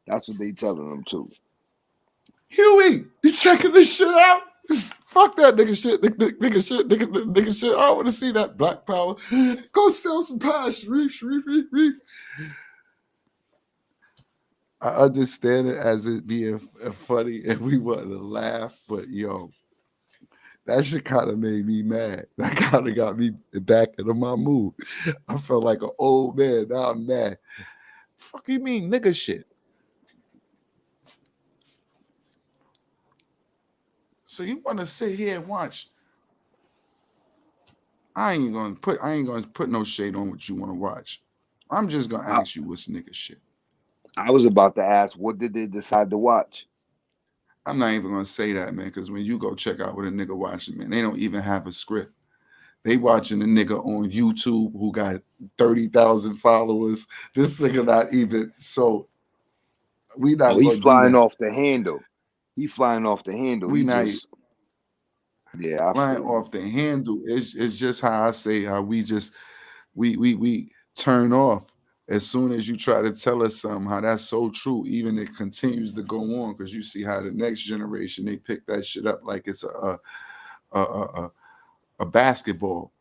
That's what they telling them too. Huey, you checking this shit out? Fuck that nigga shit, nigga shit. I don't want to see that black power. Go sell some pies, Sharif. I understand it as it being funny and we want to laugh, but yo, that shit kind of made me mad. That kind of got me back into my mood. I felt like an old man. Now I'm mad. Fuck you mean nigga shit? So you want to sit here and watch? I ain't gonna put no shade on what you want to watch. I'm just gonna I, ask you what's nigga shit. I was about to ask, what did they decide to watch? I'm not even gonna say that, man, because when you go check out what a nigga watching, man, they don't even have a script. They watching a nigga on YouTube who got 30,000 followers. This nigga not even, so we Oh, not he gonna do flying that. off the handle. He flying off the handle. We He not just, yeah, I flying feel you. off the handle. It's just how I say how we just we turn off as soon as you try to tell us something. How that's so true. Even it continues to go on because you see how the next generation they pick that shit up like it's a basketball.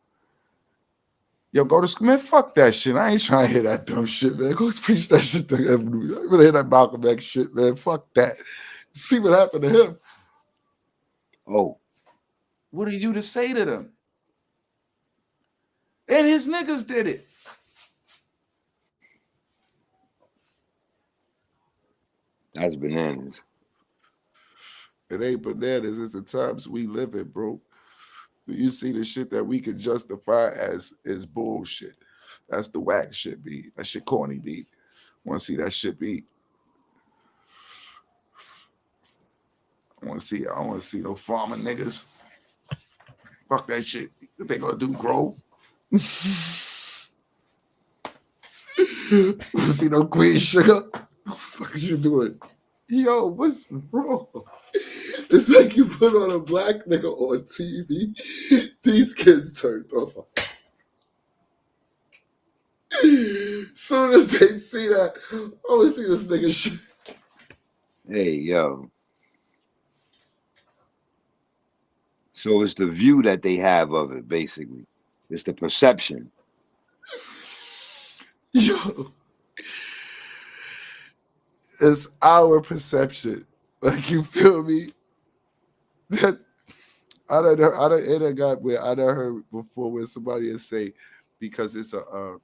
Yo, go to school, man. Fuck that shit. I ain't trying to hear that dumb shit, man. Go preach that shit to him. I really hear that Malcolm X shit, man. Fuck that. See what happened to him. Oh, What are you to say to them? And his niggas did it. that's bananas. It ain't bananas. It's the times we live in, bro. You see the shit that we could justify as is bullshit. That's the whack shit, be. That shit corny, be. Want to see that shit, be. I want to see no farmer niggas. Fuck that shit. What they gonna do, grow? See no Queen Sugar? What the fuck is you doing? Yo, what's wrong? It's like you put on a black nigga on TV. These kids turned off. Soon as they see that, I want to see this nigga shit. Hey, yo. So it's the view that they have of it, basically. It's the perception. Yo. It's our perception. Like, you feel me? That I don't know. I done heard before where somebody would say because it's a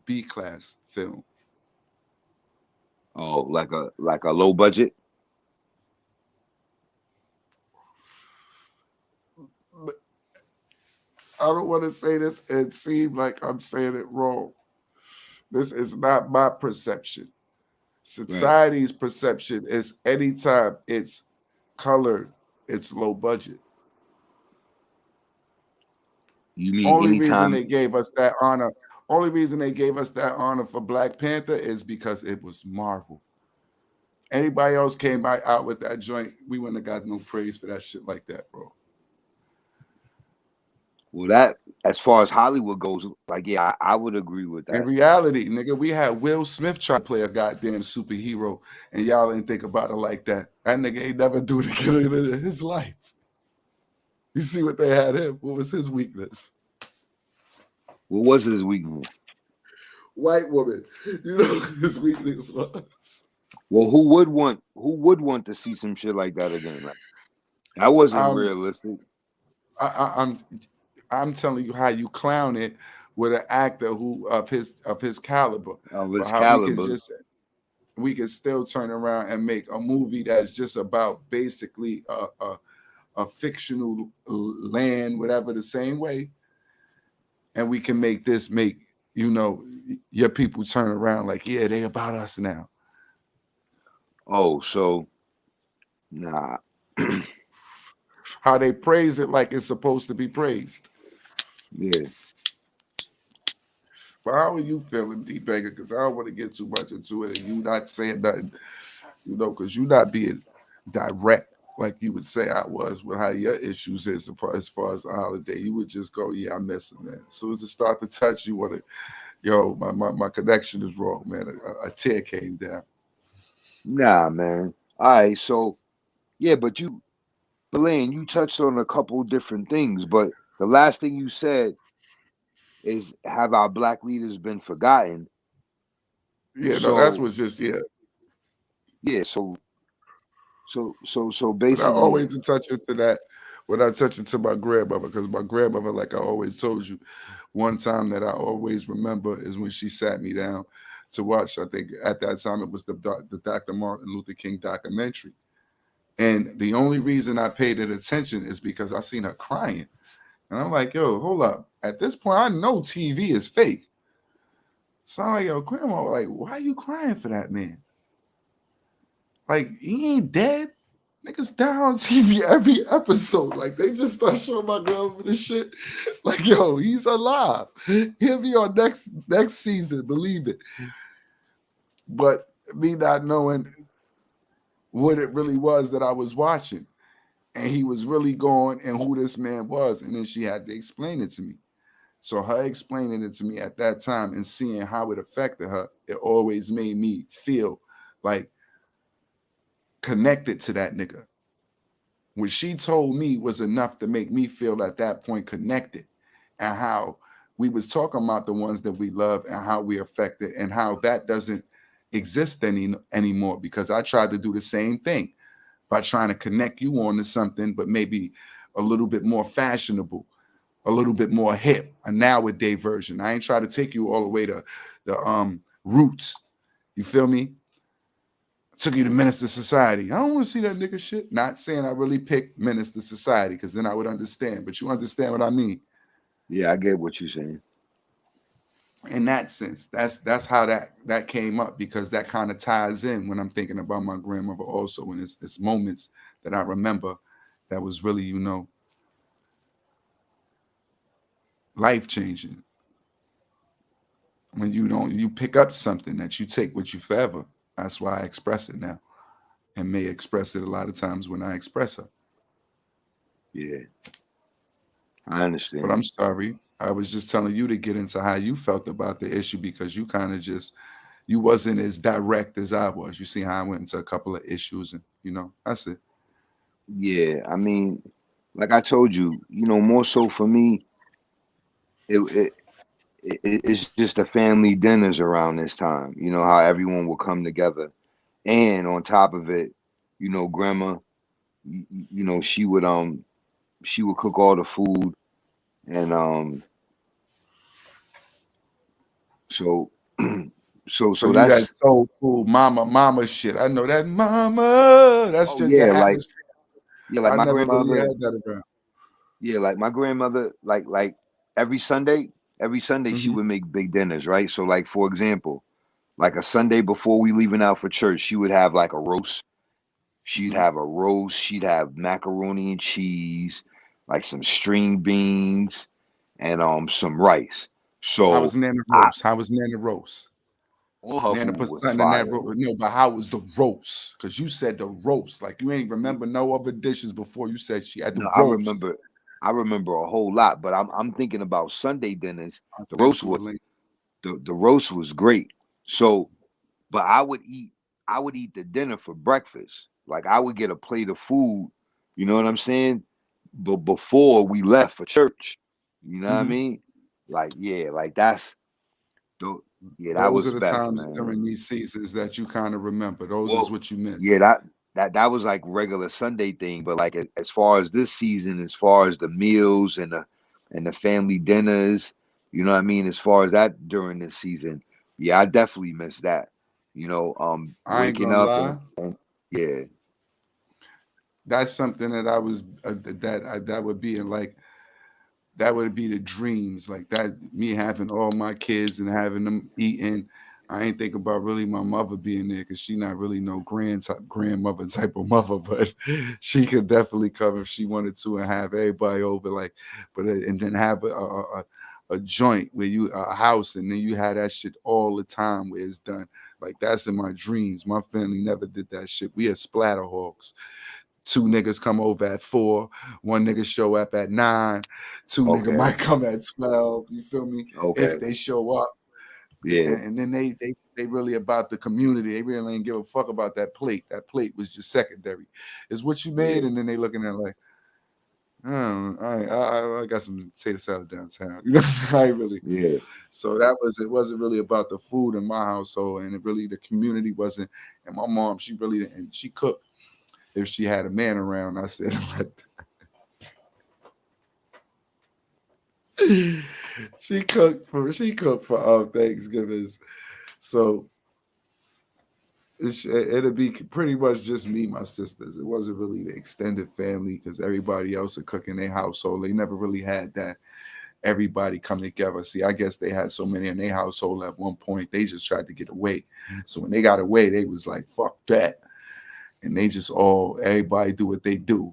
B class film. Oh, like a low budget? But I don't want to say this and seem like I'm saying it wrong. This is not my perception. Society's perception is anytime it's colored, it's low budget. You mean Only reason anytime? they gave us that honor for Black Panther is because it was Marvel. Anybody else came out with that joint, we wouldn't have got no praise for that shit like that, bro. Well, that as far as Hollywood goes, like yeah, I would agree with In that. reality, nigga, we had Will Smith try to play a goddamn superhero, and y'all didn't think about it like that. That nigga ain't never do it again in his life. You see what they had him? What was his weakness? What was his weakness? White woman. You know what his weakness was. Well, who would want to see some shit like that again? Like, that wasn't realistic. I'm telling you how you clown it with an actor who of his caliber. Of his But how caliber. we can still turn around and make a movie that's just about basically a fictional land, whatever, the same way, and we can make your people turn around like, yeah, they about us now. Oh, so nah. How they praise it like it's supposed to be praised. Yeah. But how are you feeling, D-Banger? Because I don't want to get too much into it and you not saying nothing, because you not being direct like you would say I was with how your issues is as far as the holiday. You would just go, yeah, I'm missing that. As soon as it start to touch, you want to, yo, my connection is wrong, man. A tear came down. Nah, man. All right, so yeah, but Belen, you touched on a couple different things, but the last thing you said is have our black leaders been forgotten? Yeah, no, that So was just, yeah. yeah, so But I basically, always touch into that when I touch into my grandmother, because my grandmother, like I always told you, one time that I always remember is when she sat me down to watch, I think at that time it was the Dr. Martin Luther King documentary. And the only reason I paid it attention is because I seen her crying. And I'm like, yo, hold up. At this point, I know TV is fake. So I'm like, yo, grandma, like, why are you crying for that man? Like, he ain't dead. Niggas die on TV every episode. Like, they just start showing my grandma this shit. Like, yo, he's alive. He'll be on next season, believe it. But me not knowing what it really was that I was watching, and he was really going and who this man was, and then she had to explain it to me. So her explaining it to me at that time and seeing how it affected her, it always made me feel like connected to that nigga. What she told me was enough to make me feel at that point connected, and how we was talking about the ones that we love and how we affected and how that doesn't exist anymore, because I tried to do the same thing by trying to connect you on to something, but maybe a little bit more fashionable, a little bit more hip, a nowadays version. I ain't try to take you all the way to the roots. You feel me? Took you to Minister Society. I don't want to see that nigga shit. Not saying I really picked Minister Society, because then I would understand. But you understand what I mean. Yeah, I get what you're saying. In that sense, that's how that came up, because that kind of ties in when I'm thinking about my grandmother also, and it's moments that I remember that was really, life changing. When you pick up something that you take with you forever. That's why I express it now, and may express it a lot of times when I express her. Yeah, I understand. But I'm sorry. I was just telling you to get into how you felt about the issue, because you kind of you wasn't as direct as I was. You see how I went into a couple of issues, and that's it. Yeah, I mean, like I told you, more so for me, it, it it's just the family dinners around this time. You know how everyone will come together, and on top of it, grandma, she would cook all the food, and so So so you that's that soul cool mama shit. I know that mama. That's oh just the yeah, atmosphere. like I my never really grandmother. had that around. Yeah, like my grandmother, like every Sunday she Hmm. would make big dinners, right? So like for example, like a Sunday before we leaving out for church, she would have like a roast. She'd Hmm. have a roast, she'd have macaroni and cheese, like some string beans and some rice. How So was Nana I roast? How was Nana roast? all her Nana food put was something in that fire. roast. No, but how was the roast? Because you said the roast. Like you ain't remember no other dishes before. You said she had the No, roast. I remember a whole lot, but I'm thinking about Sunday dinners. I The sent roast you a was link. the roast was great. So but I would eat the dinner for breakfast. Like I would get a plate of food, you know what I'm saying? But before we left for church, you know what I Hmm. mean? Like yeah, like that's tho- yeah, that Those was are the best, times man. during these seasons that you kind of remember. Those is Well, what you miss. yeah, that was like regular Sunday thing, but like as far as this season, as far as the meals and the family dinners, you know what I mean? As far as that during this season, yeah, I definitely miss that. I ain't Waking gonna up lie. and yeah. That's something that I was that would be in, like, that would be the dreams, like that, me having all my kids and having them eating. I ain't think about really my mother being there, because she not really no grandmother type of mother, but she could definitely come if she wanted to and have everybody over, like, and then have a joint where you a house, and then you had that shit all the time where it's done. Like that's in my dreams. My family never did that shit. We had Splatterhawks. Two niggas come over at 4, one nigga show up at 9, two nigga Okay. might come at 12. You feel me? If Okay. they show up, Yeah. and then they really about the community. They really ain't give a fuck about that plate. That plate was just secondary. It's what you made, Yeah. and then they looking at like, oh, I got some potato salad downtown. You know, I ain't really. Yeah. So it wasn't really about the food in my household, and it really the community wasn't. And my mom, she really and she cooked if she had a man around. I said, she cooked for all Thanksgivings. So it'll be pretty much just me, my sisters. It wasn't really the extended family, because everybody else are cooking their household. They never really had that everybody come together. See, I guess they had so many in their household at one point. They just tried to get away. So when they got away, they was like, fuck that. And they just everybody do what they do.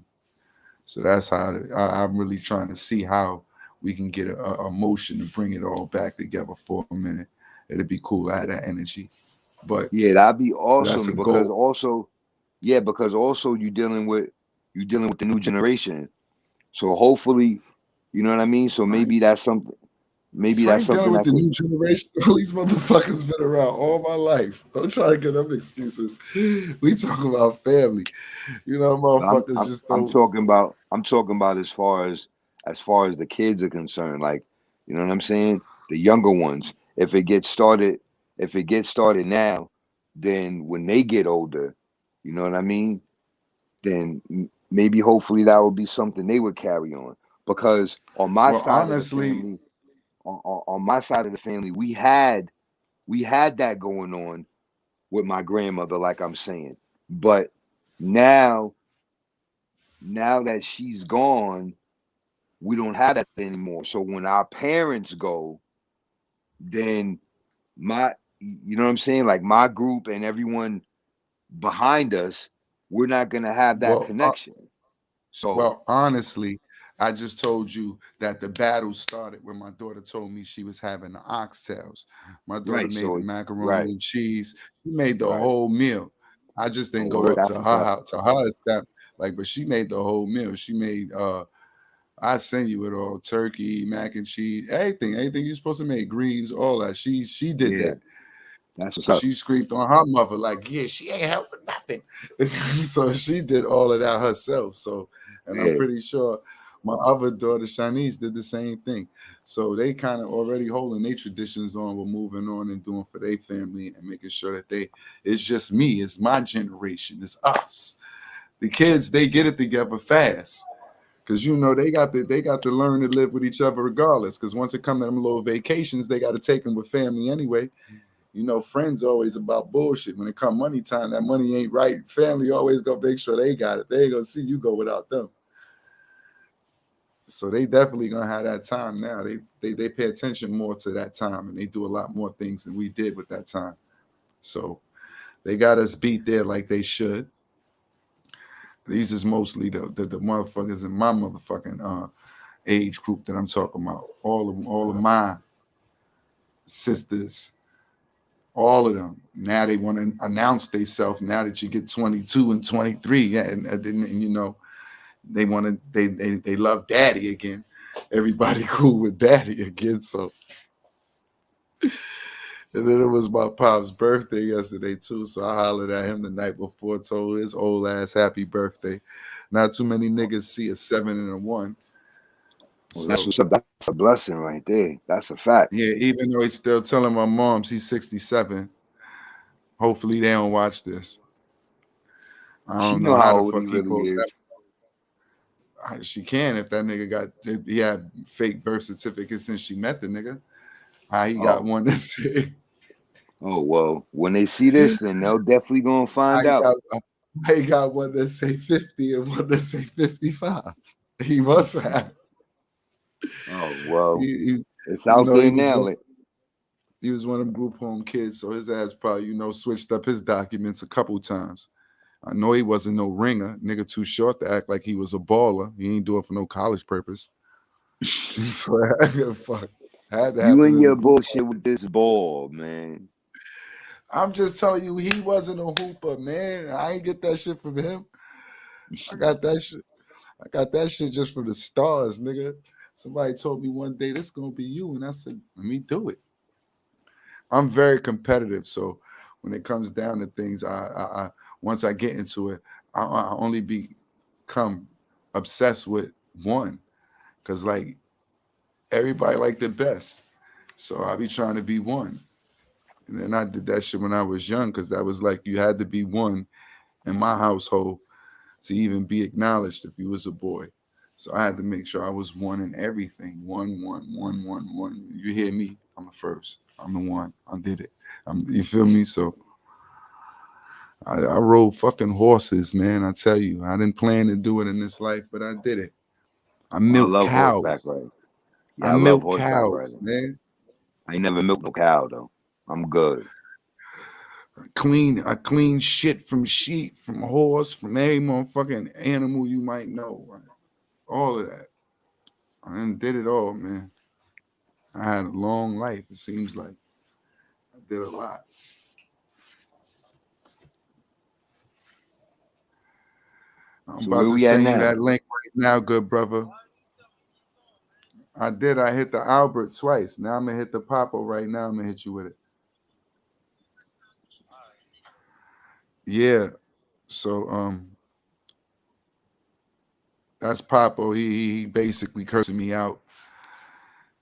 So that's how I'm really trying to see how we can get a motion to bring it all back together for a minute. It'd be cool. I had that energy, but Yeah, that'd be that's a awesome because goal. also, yeah, because also you dealing with the new generation. So hopefully, you know what I mean? So Right. maybe that's something. maybe If I that's ain't dealing something with that the could. new generation, all these motherfuckers been around all my life. Don't try to get them excuses. We talk about family. You know, But I'm motherfuckers I'm just I'm don't. talking about as far as the kids are concerned. Like, you know what I'm saying? The younger ones. If it gets started now, then when they get older, you know what I mean? Then maybe hopefully that would be something they would carry on. Because on my Well, side of the honestly, family, on my side of the family, we had that going on with my grandmother, like I'm saying. But now now that she's gone, we don't have that anymore. So when our parents go, then you know what I'm saying? Like my group and everyone behind us, we're not gonna have that well, connection. So honestly, I just told you that the battle started when my daughter told me she was having the oxtails. My daughter right, made the so macaroni right, and cheese. She made the right. whole meal. I just Oh, didn't go word, up to that's her what's up. house to her step, like, but she made the whole meal. She made I send you it all: turkey, mac and cheese, anything you're supposed to make, greens, all that. She did Yeah, that. that's what's up. She screamed on her mother like, yeah, she ain't helping nothing. So she did all of that herself. So, and I'm Yeah, pretty sure my other daughter, Shanice, did the same thing. So they kind of already holding their traditions on. We're moving on and doing for their family and making sure that it's just me, it's my generation, it's us. The kids, they get it together fast. Cause they got to learn to live with each other regardless. Cause once it comes to them little vacations, they got to take them with family anyway. You know, friends always about bullshit. When it come money time, that money ain't right. Family always gonna make sure they got it. They ain't gonna see you go without them. So they definitely gonna have that time now. They pay attention more to that time, and they do a lot more things than we did with that time. So they got us beat there like they should. These is mostly the motherfuckers in my motherfucking age group that I'm talking about. All of my sisters, all of them. Now they want to announce themselves. Now that you get 22 and 23, yeah, and you know they want to they love daddy again. Everybody cool with daddy again. So, and then it was my pop's birthday yesterday too. So I hollered at him the night before, told his old ass happy birthday. Not too many niggas see a 7 and a 1. well, that's So what's up. That's a blessing right there. That's a fact. yeah, even though he's still telling my mom she's 67. Hopefully they don't watch this. I She don't know know how how the old he fuck he really pulled is. that. She can if that nigga he had fake birth certificates since she met the nigga. How he got Oh, one that say oh well. When they see this, then they'll definitely gonna how find he out. got how he got one that say 50 and one that say 55. He must have. Oh well, He, it's you out know there now. he was one of them group home kids, so his ass probably switched up his documents a couple times. I know he wasn't no ringer, nigga too short to act like he was a baller. He ain't do it for no college purpose. So fuck had to You happen and in the your group. bullshit with this ball, man. I'm just telling you, he wasn't a hooper, man. I ain't get that shit from him. I got that shit. I got that shit just from the stars, nigga. Somebody told me one day this gonna be you, and I said, let me do it. I'm very competitive, so when it comes down to things, I once I get into it, I only become obsessed with one, cause like everybody like the best, so I be trying to be one. And then I did that shit when I was young, cause that was like you had to be one in my household to even be acknowledged if you was a boy. So I had to make sure I was one in everything. One, one, one, one, one. You hear me? I'm the first. I'm the one. I did it. You feel me? So I rode fucking horses, man. I tell you, I didn't plan to do it in this life, but I did it. I I milked love horseback cows. riding. I Yeah, I love milked horseback cows, riding. man. I ain't never milked no cow though. I'm good. I clean shit from sheep, from horse, from every motherfucking animal you might know. Right? All of that. I done did it all, man. I had a long life, it seems like. I did a lot. I'm So about where to we at send you now? that link right now, good brother. I did. I hit the Albert twice. Now I'm gonna hit the Papo right now. I'm gonna hit you with it. Yeah. So that's Papo. He basically cursing me out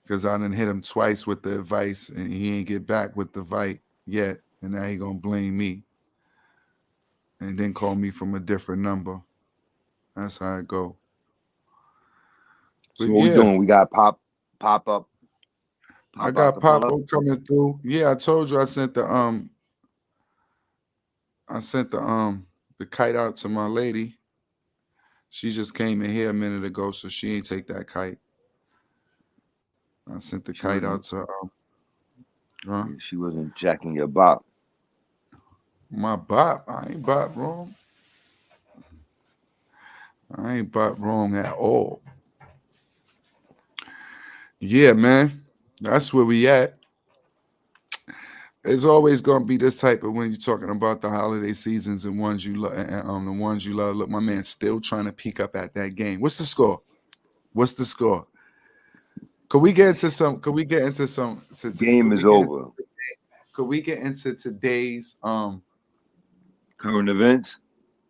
because I done hit him twice with the advice and he ain't get back with the fight yet. And now he gonna blame me and then call me from a different number. That's how it go. So But what we yeah, doing? We got pop up, I pop got acapella. Papo coming through. Yeah, I told you I sent the kite out to my lady. She just came in here a minute ago, so she ain't take that kite. I sent the She kite out wasn't. to huh? She wasn't jacking your bop. My bop. I ain't bop wrong. I ain't bop wrong at all. Yeah, man. That's where we at. It's always gonna be this type of when you're talking about the holiday seasons and ones you love, the ones you love. Look, my man's still trying to peek up at that game. What's the score? What's the score? Could we get into some? Could we get into some? Game Could we is get into? over. Could we get into today's? Current events.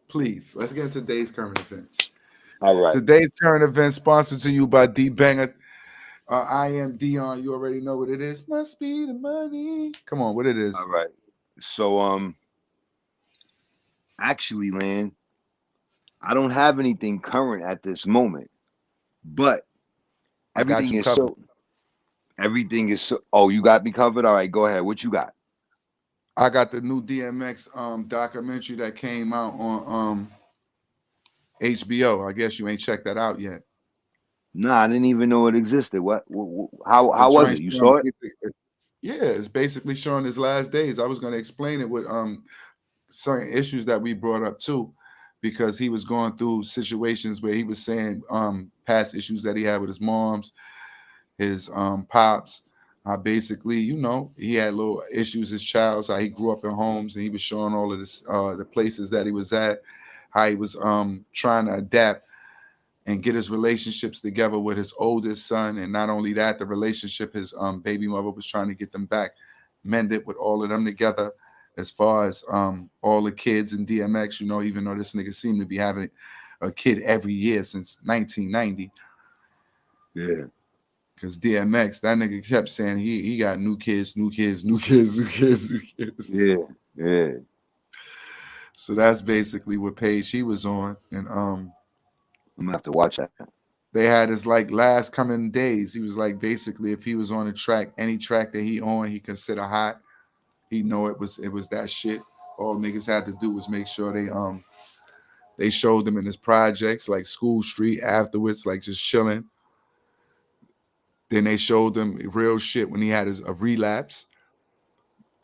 Please, let's get into today's current events. All right. Today's current event sponsored to you by D Banger. I am Dion. You already know what it is. Must be the money. Come on, what it is? All right. So actually, Land, I don't have anything current at this moment, but I got everything you is covered. so everything is so. Oh, you got me covered. All right, go ahead. What you got? I got the new DMX documentary that came out on HBO. I guess you ain't checked that out yet. Nah, I didn't even know it existed. The How was joint it? You showing saw it? yeah, it's basically showing his last days. I was going to explain it with certain issues that we brought up too, because he was going through situations where he was saying past issues that he had with his moms, his pops. Basically, he had little issues as child, so he grew up in homes, and he was showing all of this, the places that he was at, how he was trying to adapt and get his relationships together with his oldest son, and not only that, the relationship his baby mother was trying to get them back mended with all of them together. As far as all the kids in DMX, even though this nigga seemed to be having a kid every year since 1990. Yeah. Because DMX, that nigga kept saying he got new kids, new kids, new kids, new kids, new kids. Yeah. Yeah. So that's basically what page he was on. And I'm gonna have to watch that. they had his like last coming days. He was like basically if he was on a track, any track that he on, he consider hot. He know it was that shit. All niggas had to do was make sure they showed them in his projects like School Street afterwards, like just chilling. Then they showed them real shit when he had a relapse.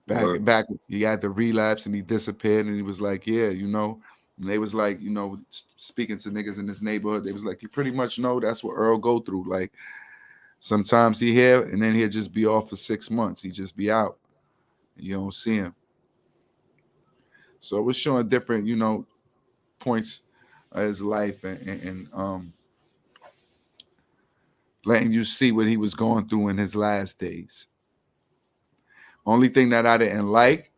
Word. Back, he had the relapse and he disappeared, and he was like, yeah, And they was like, speaking to niggas in this neighborhood, they was like, you pretty much know that's what Earl go through. Like, sometimes he here, and then he'll just be off for 6 months. He just be out. You don't see him. So it was showing different, points of his life and letting you see what he was going through in his last days. Only thing that I didn't like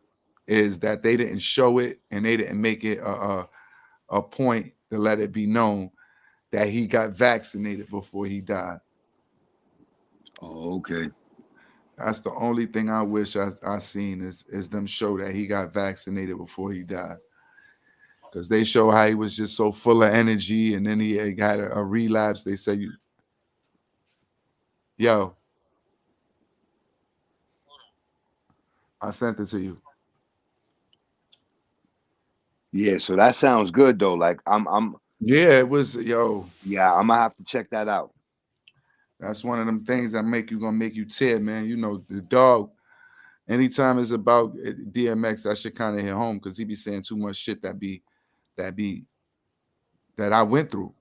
is that they didn't show it and they didn't make it a point to let it be known that he got vaccinated before he died. Oh, okay. That's the only thing I wish I seen is them show that he got vaccinated before he died. Because they show how he was just so full of energy, and then he had a relapse. They say, yo, I sent it to you. Yeah. So that sounds good though. Like Yeah, it was, yo. yeah, I'm gonna have to check that out. That's one of them things that gonna make you tear, man. The dog. Anytime it's about DMX, that shit kind of hit home because he be saying too much shit that I went through.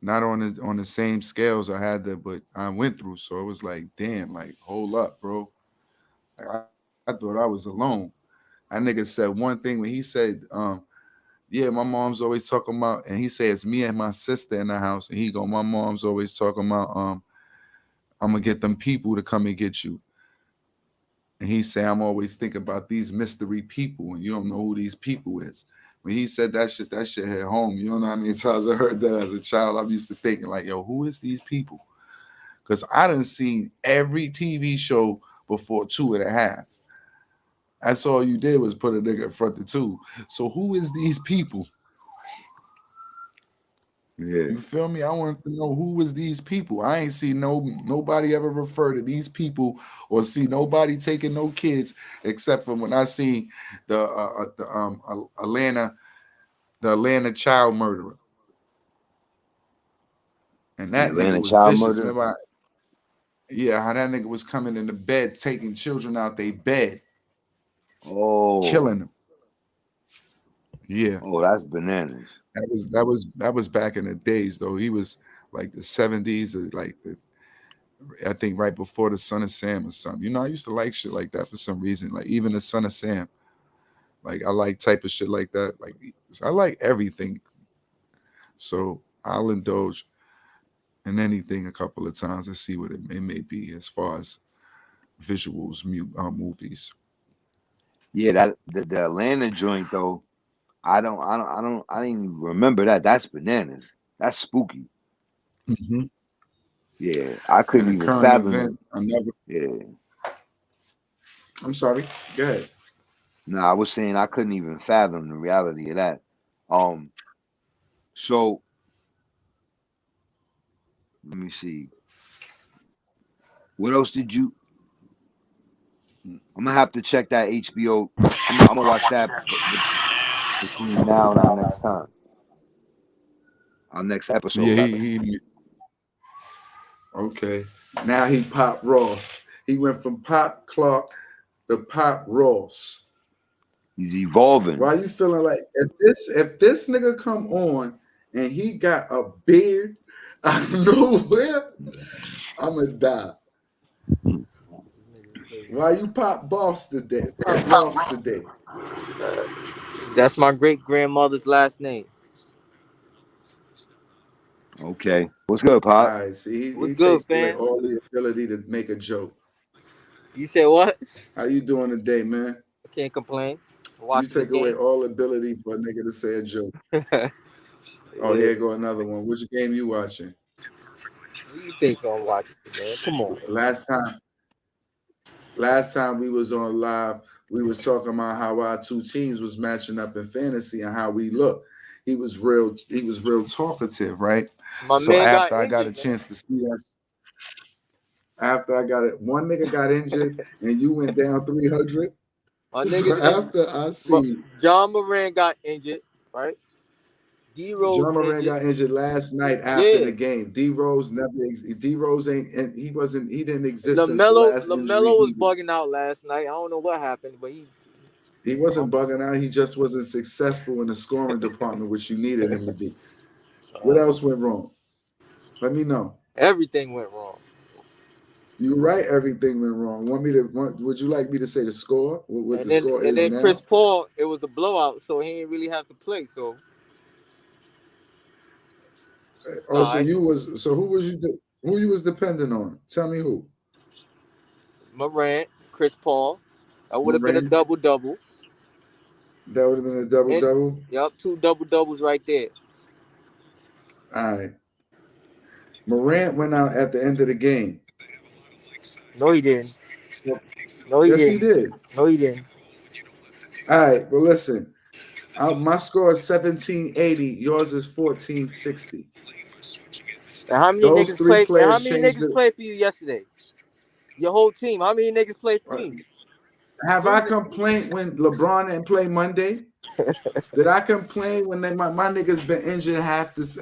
Not on the same scales I had that, but I went through. So it was like, damn, like hold up, bro. Like, I thought I was alone. That nigga said one thing when he said, yeah, my mom's always talking about, and he said it's me and my sister in the house, and he go, my mom's always talking about I'm gonna get them people to come and get you. And he said, I'm always thinking about these mystery people, and you don't know who these people is. When he said that shit hit home. You don't know how many times I heard that as a child. I'm used to thinking like, yo, who is these people? Because I done seen every TV show before 2.5. That's all you did was put a nigga in front of 2. So who is these people? Yeah. You feel me? I want to know who was these people. I ain't see nobody ever refer to these people or see nobody taking no kids except for when I seen the Atlanta child murderer. And that nigga was vicious. Remember how that nigga was coming into bed, taking children out their bed. Oh, killing them. Yeah. Oh, that's bananas. That was back in the days though. He was like the 70s, or like I think right before the Son of Sam or something. You know, I used to like shit like that for some reason. Like even the Son of Sam. Like I like type of shit like that. Like I like everything. So I'll indulge in anything a couple of times and see what it may be as far as visuals, movies. Yeah, that the Atlanta joint though. I didn't even remember that. That's bananas. That's spooky. Mm-hmm. Yeah, I couldn't even fathom. Yeah. I'm sorry. Go ahead. No, I was saying I couldn't even fathom the reality of that. So let me see. What else did you? I'm gonna have to check that HBO. I'm gonna watch that between now and our next time. Our next episode. Yeah, he okay. Now he Pop Ross. He went from Pop Clark to Pop Ross. He's evolving. Why you feeling like if this nigga come on and he got a beard out of nowhere, I'ma die. Why you Pop Boss today? Pop Ross today. That's my great grandmother's last name. Okay. What's good, Pop? All right, see, What's he good, takes away fam? all the ability to make a joke. You said what? How you doing today, man? I can't complain. You take away all ability for a nigga to say a joke. Oh, here go another one. Which game you watching? What you think I'm watching, man? Come on. Last time we was on live, we was talking about how our two teams was matching up in fantasy and how we look. He was real talkative, right? So after I got a chance to see us, after I got it, one nigga got injured and you went down 300. So after I see John Moran got injured, right? John Moran got injured last night after the game. D Rose ain't, he didn't exist. LaMelo was bugging out last night. I don't know what happened, but he wasn't bugging out. He just wasn't successful in the scoring department, which you needed him to be. What else went wrong? Let me know. Everything went wrong. You're right. Everything went wrong. Would you like me to say the score? What the score is now? And then Chris Paul, it was a blowout, so he didn't really have to play. So. Oh, so who you was depending on? Tell me who. Morant, Chris Paul. That would have been a double-double. That would have been a double-double? Yep, 2 double-doubles right there. All right. Morant went out at the end of the game. No, he didn't. Yes, he did. No, he didn't. All right, well, listen. My score is 1780. Yours is 1460. And how many niggas played for you yesterday? Your whole team. How many niggas played for me? Have I complained when LeBron didn't play Monday? Did I complain when my niggas been injured half this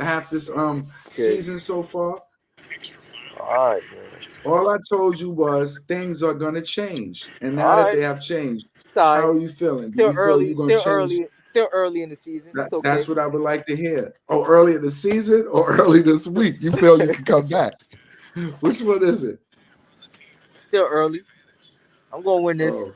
season so far? All right, man. All I told you was things are gonna change, and now that they have changed, how are you feeling? Still early. Still early in the season. Okay. That's what I would like to hear. Oh, early in the season or early this week? You feel you can come back? Which one is it? Still early. I'm gonna win this. Oh.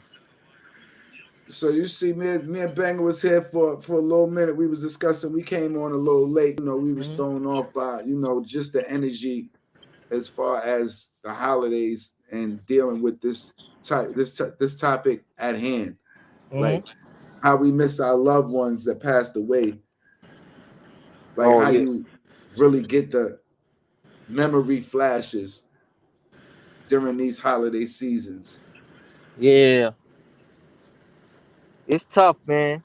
So you see, me and Banger was here for a little minute. We was discussing. We came on a little late. You know, we was thrown off by just the energy as far as the holidays and dealing with this topic at hand, like how we miss our loved ones that passed away, like how you really get the memory flashes during these holiday seasons. Yeah, it's tough, man.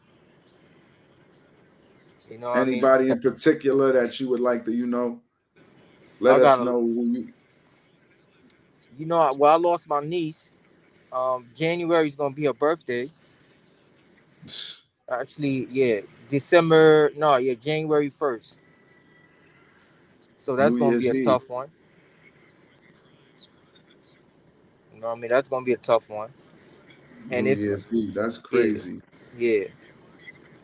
You know what I mean? Anybody in particular that you would like to, let us know who you. Well, I lost my niece. January is gonna be her birthday. Actually, yeah, January 1st. So that's New gonna be Year's a Eve. tough one. You know what I mean? That's gonna be a tough one. And New Year's Eve. That's crazy. Yeah.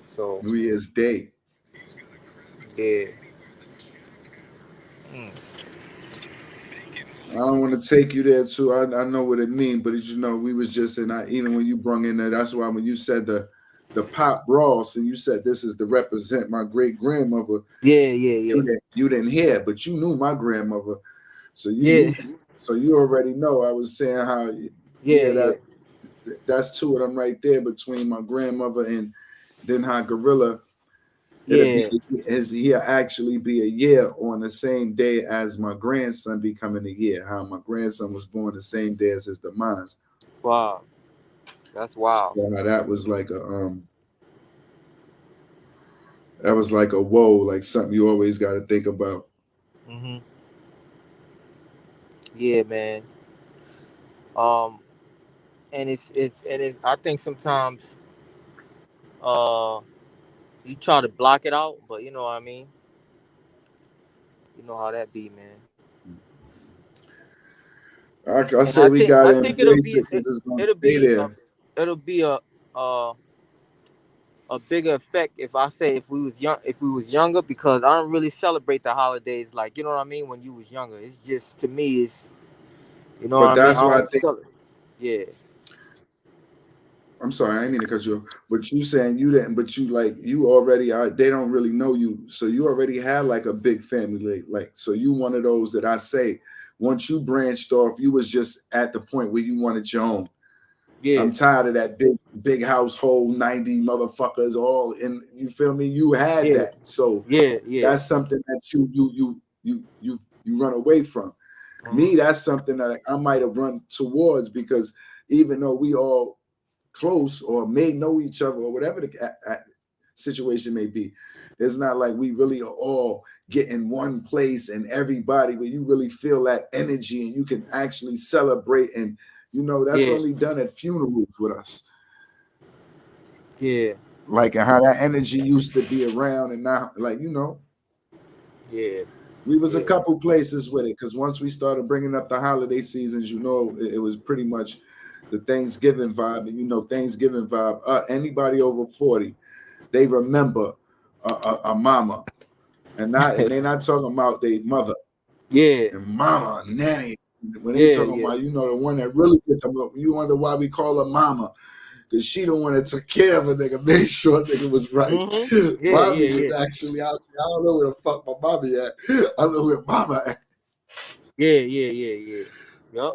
So New Year's Day. yeah. I don't want to take you there too. I know what it means, but we was just in. Even when you brung in there, that's why when you said the Pop Ross and you said this is to represent my great grandmother. Yeah. You didn't hear, but you knew my grandmother, so you already know. I was saying how that's two of them right there between my grandmother and then how Gorilla. He'll actually be a year on the same day as my grandson becoming a year. How my grandson was born the same day as his demise. Wow, that's wild. So that was like a whoa, like something you always got to think about. Yeah, man. And it's I think sometimes you try to block it out, but you know what I mean. You know how that be, man. I say we gotta embrace it because it's gonna stay there. It'll be a bigger effect if we was younger, because I don't really celebrate the holidays like, you know what I mean, when you was younger. It's just, to me, it's, you know But what I mean. that's why I think. Yeah. I'm sorry, I didn't mean to cut you off. But you saying you didn't, but you already they don't really know you. So you already had like a big family. Like, so you one of those that I say, once you branched off, you was just at the point where you wanted your own. Yeah. I'm tired of that big household, 90 motherfuckers all in, you feel me? You had that. So that's something that you run away from. Me, that's something that I might have run towards, because even though we all close or may know each other or whatever the situation may be, it's not like we really are all get in one place and everybody where you really feel that energy and you can actually celebrate. And that's only done at funerals with us. Yeah. Like, and how that energy used to be around, and now, like, Yeah. We was a couple places with it, because once we started bringing up the holiday seasons, it was pretty much the Thanksgiving vibe. And Thanksgiving vibe, anybody over 40, they remember a mama, and they're not talking about their mother. Yeah. And mama, nanny. When they talking about, the one that really put them up, you wonder why we call her mama. Because she the one that took care of a nigga, made sure a nigga was right. Mommy was actually out there. I don't know where the fuck my mommy at. I know where mama at. Yeah. Yep.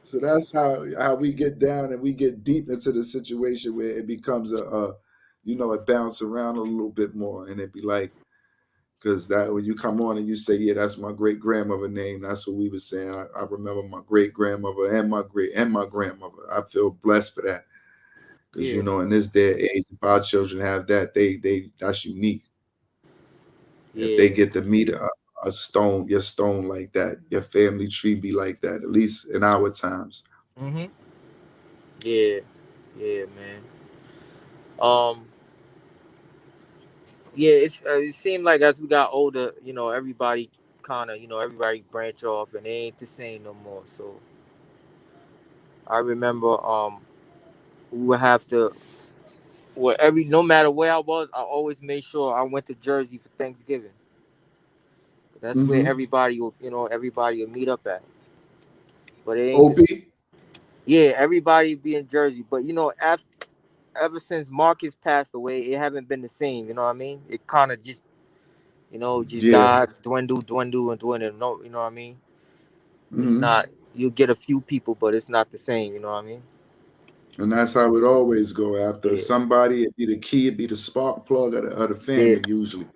So that's how we get down, and we get deep into the situation where it becomes it bounce around a little bit more, and it be like, because that when you come on and you say, yeah, that's my great grandmother name, that's what we were saying. I remember my great grandmother and my grandmother. I feel blessed for that. Because in this day and age, if our children have that, they that's unique. Yeah. If they get to meet your stone like that, your family tree be like that, at least in our times. Yeah, man. Yeah, it seemed like as we got older, everybody kind of, everybody branch off, and they ain't the same no more. So I remember we would have to, no matter where I was, I always made sure I went to Jersey for Thanksgiving. That's where everybody will meet up at. But it ain't everybody be in Jersey. But ever since Marcus passed away, it haven't been the same. You know what I mean? It kind of just, died, dwindled. No, you know what I mean? It's Hmm. not. You get a few people, but it's not the same. You know what I mean? And that's how it always go. After Yeah. somebody, it be the key, it be the spark plug of the Yeah. family usually.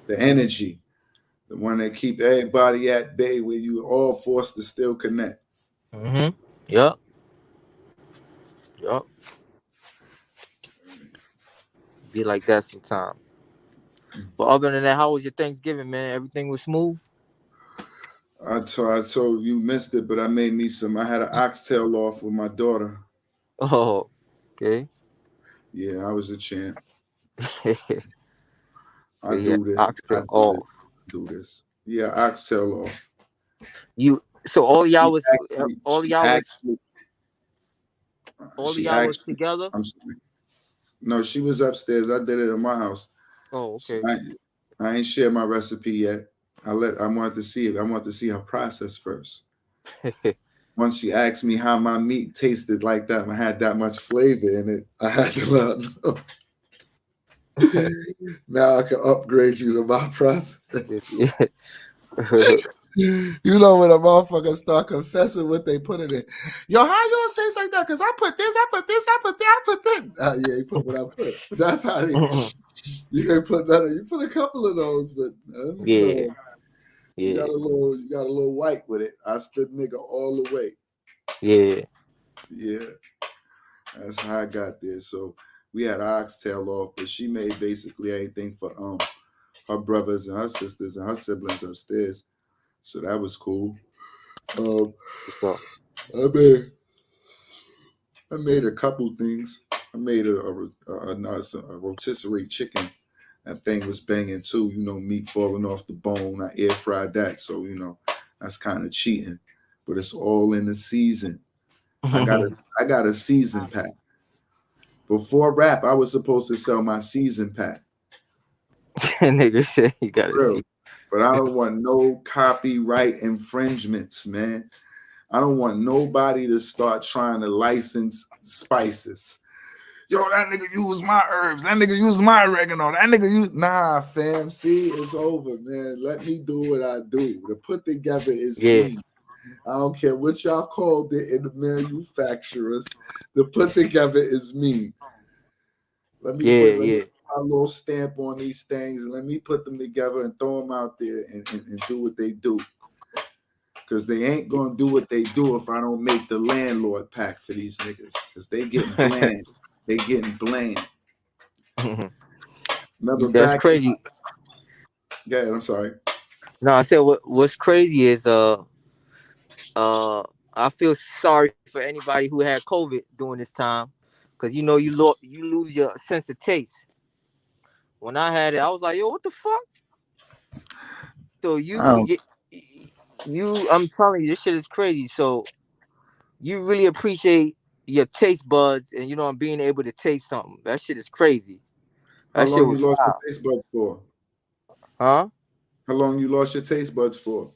The energy, the one that keep everybody at bay, where you all forced to still connect. Mhm. Yup. Yup. Be like that sometime. But other than that, how was your Thanksgiving, man? Everything was smooth. I told you missed it, but I made me some. I had an oxtail off with my daughter. Oh, okay. Yeah, I was a champ. I Yeah, do this. I oxtail do this. off. Do this. Yeah, oxtail off. You. So all y'all She was actually, all she y'all was actually, all she y'all was actually. together. I'm sorry. No, she was upstairs. I did it in my house. Oh, So okay. I ain't shared my recipe yet. I wanted to see it. I wanted to see her process first. Once she asked me how my meat tasted like that, I had that much flavor in it. I had to let her know. Now I can upgrade you to my process. You know when a motherfucker start confessing what they put in it. Yo, how you gonna say it's like that? Because I put this, I put this, I put that, I put this. Yeah, you put what I put. That's how they, you ain't put none of, you put a couple of those, but you Yeah, know, yeah, you got a little white with it. I stood nigga all the way. yeah. Yeah, that's how I got there. So we had oxtail off, but she made basically everything for her brothers and her sisters and her siblings upstairs. So that was cool. Um, So, I made I made a couple things. I made a rotisserie chicken. That thing was banging too. You know, meat falling off the bone. I air fried that, so you know that's kind of cheating. But it's all in the season. I got a season pack. Before rap, I was supposed to sell my season pack. nigga said you gotta Real. see. But I don't want no copyright infringements, man. I don't want nobody to start trying to license spices. Yo, that nigga used my herbs. That nigga used my oregano. That nigga used nah, fam. See, it's over, man. Let me do what I do. The put together is Yeah, me. I don't care what y'all called it in the manufacturers. The put together is me. Let me yeah, put yeah, my little stamp on these things and let me put them together and throw them out there and do what they do. Because they ain't gonna do what they do if I don't make the landlord pack for these niggas. Because they getting bland. They getting bland. Remember that's back? crazy. Yeah, I'm sorry. No, I said what's crazy is I feel sorry for anybody who had COVID during this time, because you know you lose your sense of taste. When I had it, I was like, yo, what the fuck? So I don't. I'm telling you, this shit is crazy. So you really appreciate your taste buds and being able to taste something. That shit is crazy. How That shit long you was lost your wild. taste buds for? Huh? How long you lost your taste buds for?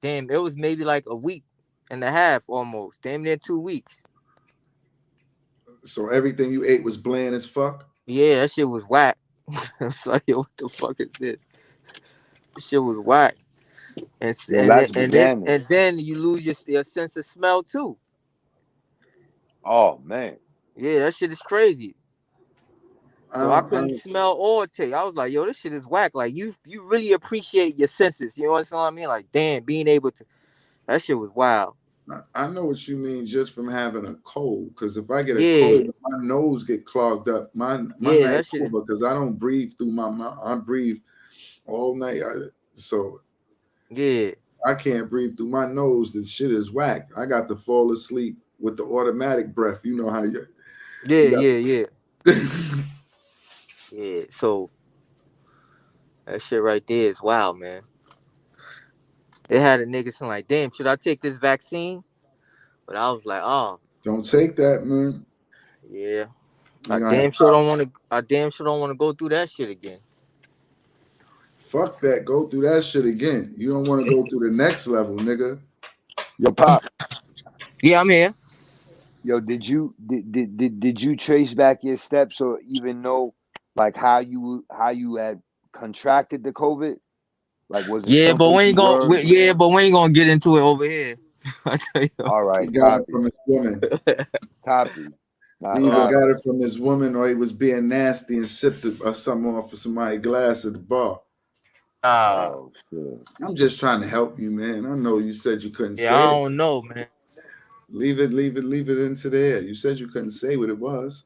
Damn, it was maybe like a week and a half almost. Damn near 2 weeks. So everything you ate was bland as fuck. Yeah, that shit was whack. It's like, yo, what the fuck is this? This shit was whack. And s- Yo, and then that's and then bananas. and then you lose your sense of smell too. Oh man. Yeah, that shit is crazy. I So I don't, I couldn't don't, smell or taste. I was like, yo, this shit is whack. Like you really appreciate your senses. You know what I mean? Like, damn, being able to that shit was wild. I know what you mean just from having a cold. Because if I get a Yeah, cold, my nose get clogged up. My yeah, night that shit is over because I don't breathe through my mouth. I breathe all night. So yeah, I can't breathe through my nose. The shit is whack. I got to fall asleep with the automatic breath. You know how yeah, you got. yeah, yeah, yeah. So that shit right there is wild, man. They had a nigga saying like, damn, should I take this vaccine? But I was like, oh, Don't take that, man. yeah. You gonna have I damn sure don't want to go through that shit again. fuck that. Go through that shit again. You don't want to go through the next level, nigga. Yo, Pop. Yeah, I'm here. Yo, did you trace back your steps or even know like how you had contracted the COVID? Like, was it Yeah, but something we you ain't gonna. were? But we ain't gonna get into it over here. I tell you. All He right, got it copy, from his woman. copy. Not He either copy. got it from his woman or he was being nasty and sipped it or something off of somebody's glass at the bar. Oh shit. I'm just trying to help you, man. I know you said you couldn't Yeah, say I it. don't know, man. Leave it into the air. You said you couldn't say what it was.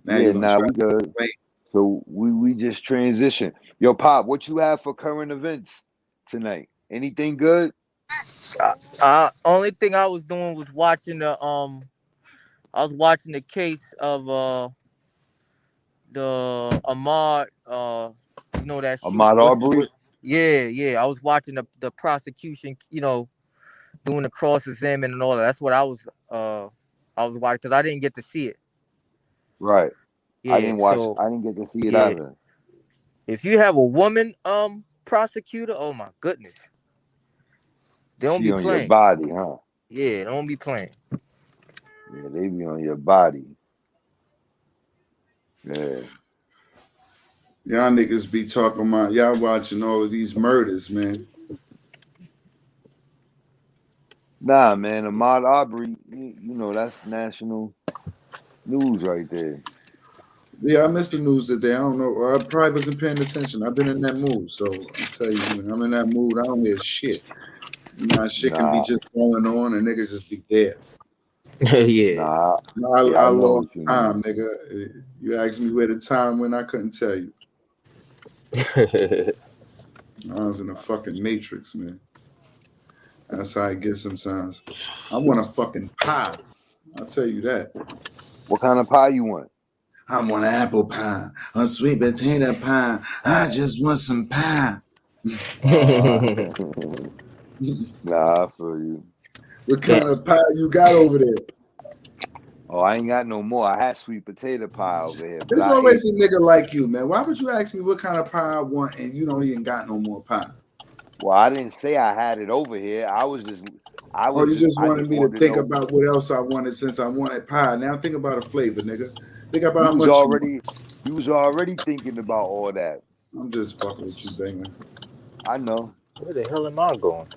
Now Yeah, you're gonna nah, try we to good. explain. So we just transition. Yo, Pop, what you have for current events tonight? Anything good? Only thing I was doing was watching the I was watching the case of the Ahmaud that shoot. Ahmaud Arbery? Yeah. I was watching the prosecution, doing the cross examine and all that. That's what I was watching because I didn't get to see it. Right. I Yeah, didn't watch. so I didn't get to see it yeah. either. If you have a woman prosecutor, oh my goodness. They don't She be on your playing. body, huh? Yeah, they don't be playing. Yeah, they be on your body. Yeah. Y'all niggas be talking about y'all watching all of these murders, man. Nah, man, Ahmaud Arbery, you know that's national news right there. Yeah, I missed the news today. I don't know. I probably wasn't paying attention. I've been in that mood. So I tell you, when I'm in that mood, I don't hear shit. You know, shit can be Nah, just going on and niggas just be there. Yeah. nah. I Yeah, I know lost what you time, mean. nigga. You asked me where the time went, I couldn't tell you. I was in a fucking matrix, man. That's how I get sometimes. I want a fucking pie. I'll tell you that. What kind of pie you want? I want an apple pie, a sweet potato pie. I just want some pie. Nah, I feel you. What kind of pie you got over there? Oh, I ain't got no more. I had sweet potato pie over here, but There's I ate. always a nigga like you, man. Why would you ask me what kind of pie I want and you don't even got no more pie? Well, I didn't say I had it over here. Or you just I wanted just me to wanted to think know. about what else I wanted since I wanted pie. Now think about a flavor, nigga. Think about You how was much you want. already thinking about all that. I'm just fucking with you, banger. I know. Where the hell am I going?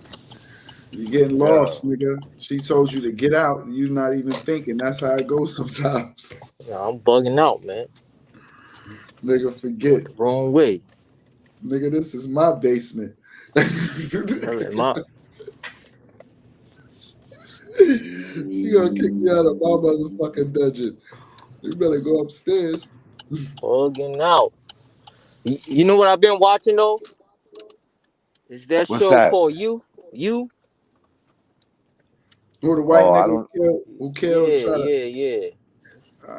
You getting Yeah. lost, nigga. She told you to get out, and you're not even thinking. That's how it goes sometimes. Yeah, I'm bugging out, man. Nigga, forget. Wrong way. Nigga, this is my basement. Hell am I? She gonna kick me out of my motherfucking dungeon. You better go upstairs. Bugging out. You know what I've been watching though? Is that What's show that? called You? You? Who the white Oh, I nigga don't. who killed try to Yeah.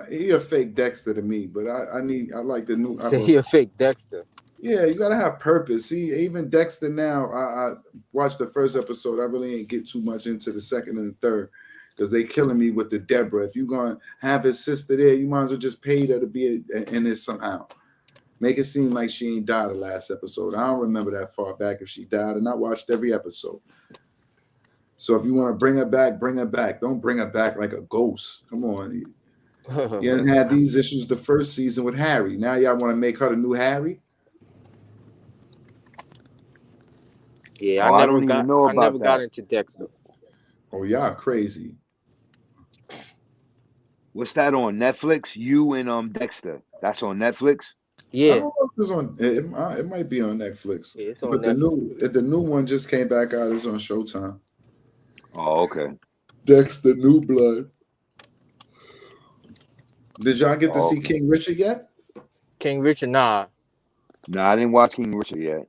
he a fake Dexter to me, but I like the new Say he a fake Dexter. yeah, you gotta have purpose. See, even Dexter now, I watched the first episode. I really ain't get too much into the second and the third because they killing me with the Deborah. If you gonna have his sister there, you might as well just pay her to be in this somehow. Make it seem like she ain't died the last episode. I don't remember that far back if she died, and I watched every episode. So if you want to bring her back, bring her back. Don't bring her back like a ghost. Come on. You didn't have these issues the first season with Harry. Now y'all want to make her the new Harry? Yeah, Oh, I I never don't even know I never about got that. into Dexter. Oh, y'all crazy. What's that on Netflix? You and Dexter. That's on Netflix. I Yeah. don't know if it's on. It might be on Netflix, Yeah, it's on but Netflix. the new one just came back out. It's on Showtime. Oh, okay. Dexter New Blood. Did y'all get to Oh, see okay. King Richard yet? King Richard, nah. Nah, I didn't watch King Richard yet.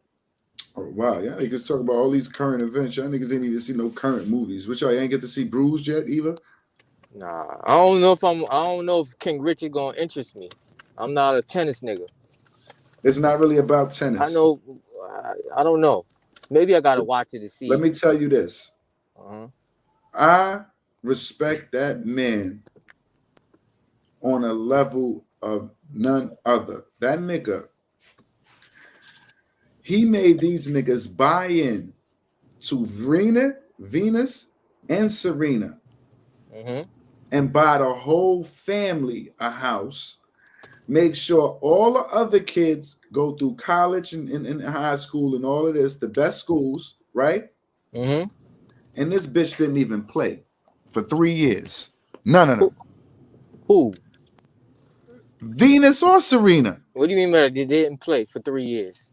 Oh wow, y'all niggas talk about all these current events. Y'all niggas didn't even see no current movies. Which y'all ain't get to see Bruised yet either. Nah. I don't know if King Richard gonna interest me. I'm not a tennis nigga. It's not really about I tennis. know I don't know. Maybe I gotta watch it to see. Let me tell you this. Uh-huh. I respect that man on a level of none other. That nigga, he made these niggas buy in to Venus, and Serena Mm-hmm. and buy the whole family a house, Make sure all the other kids go through college and high school and all of this, the best schools, right? Mm-hmm. And this bitch didn't even play for 3 years. None of them. Who? Venus or Serena. What do you mean by they didn't play for 3 years?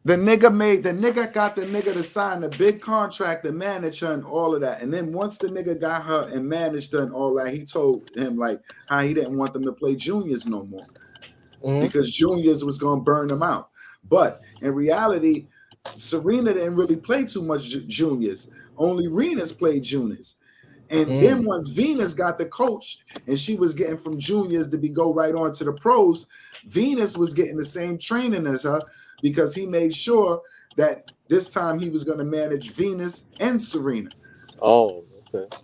The nigga got the nigga to sign a big contract to manage her and all of that. And then once the nigga got her and managed her and all that, he told him like how he didn't want them to play juniors no more. Mm-hmm. Because juniors was gonna burn them out. But in reality, Serena didn't really play too much juniors. Only Venus played juniors. And then once Venus got the coach and she was getting from juniors to go right on to the pros, Venus was getting the same training as her because he made sure that this time he was going to manage Venus and Serena. Oh, okay.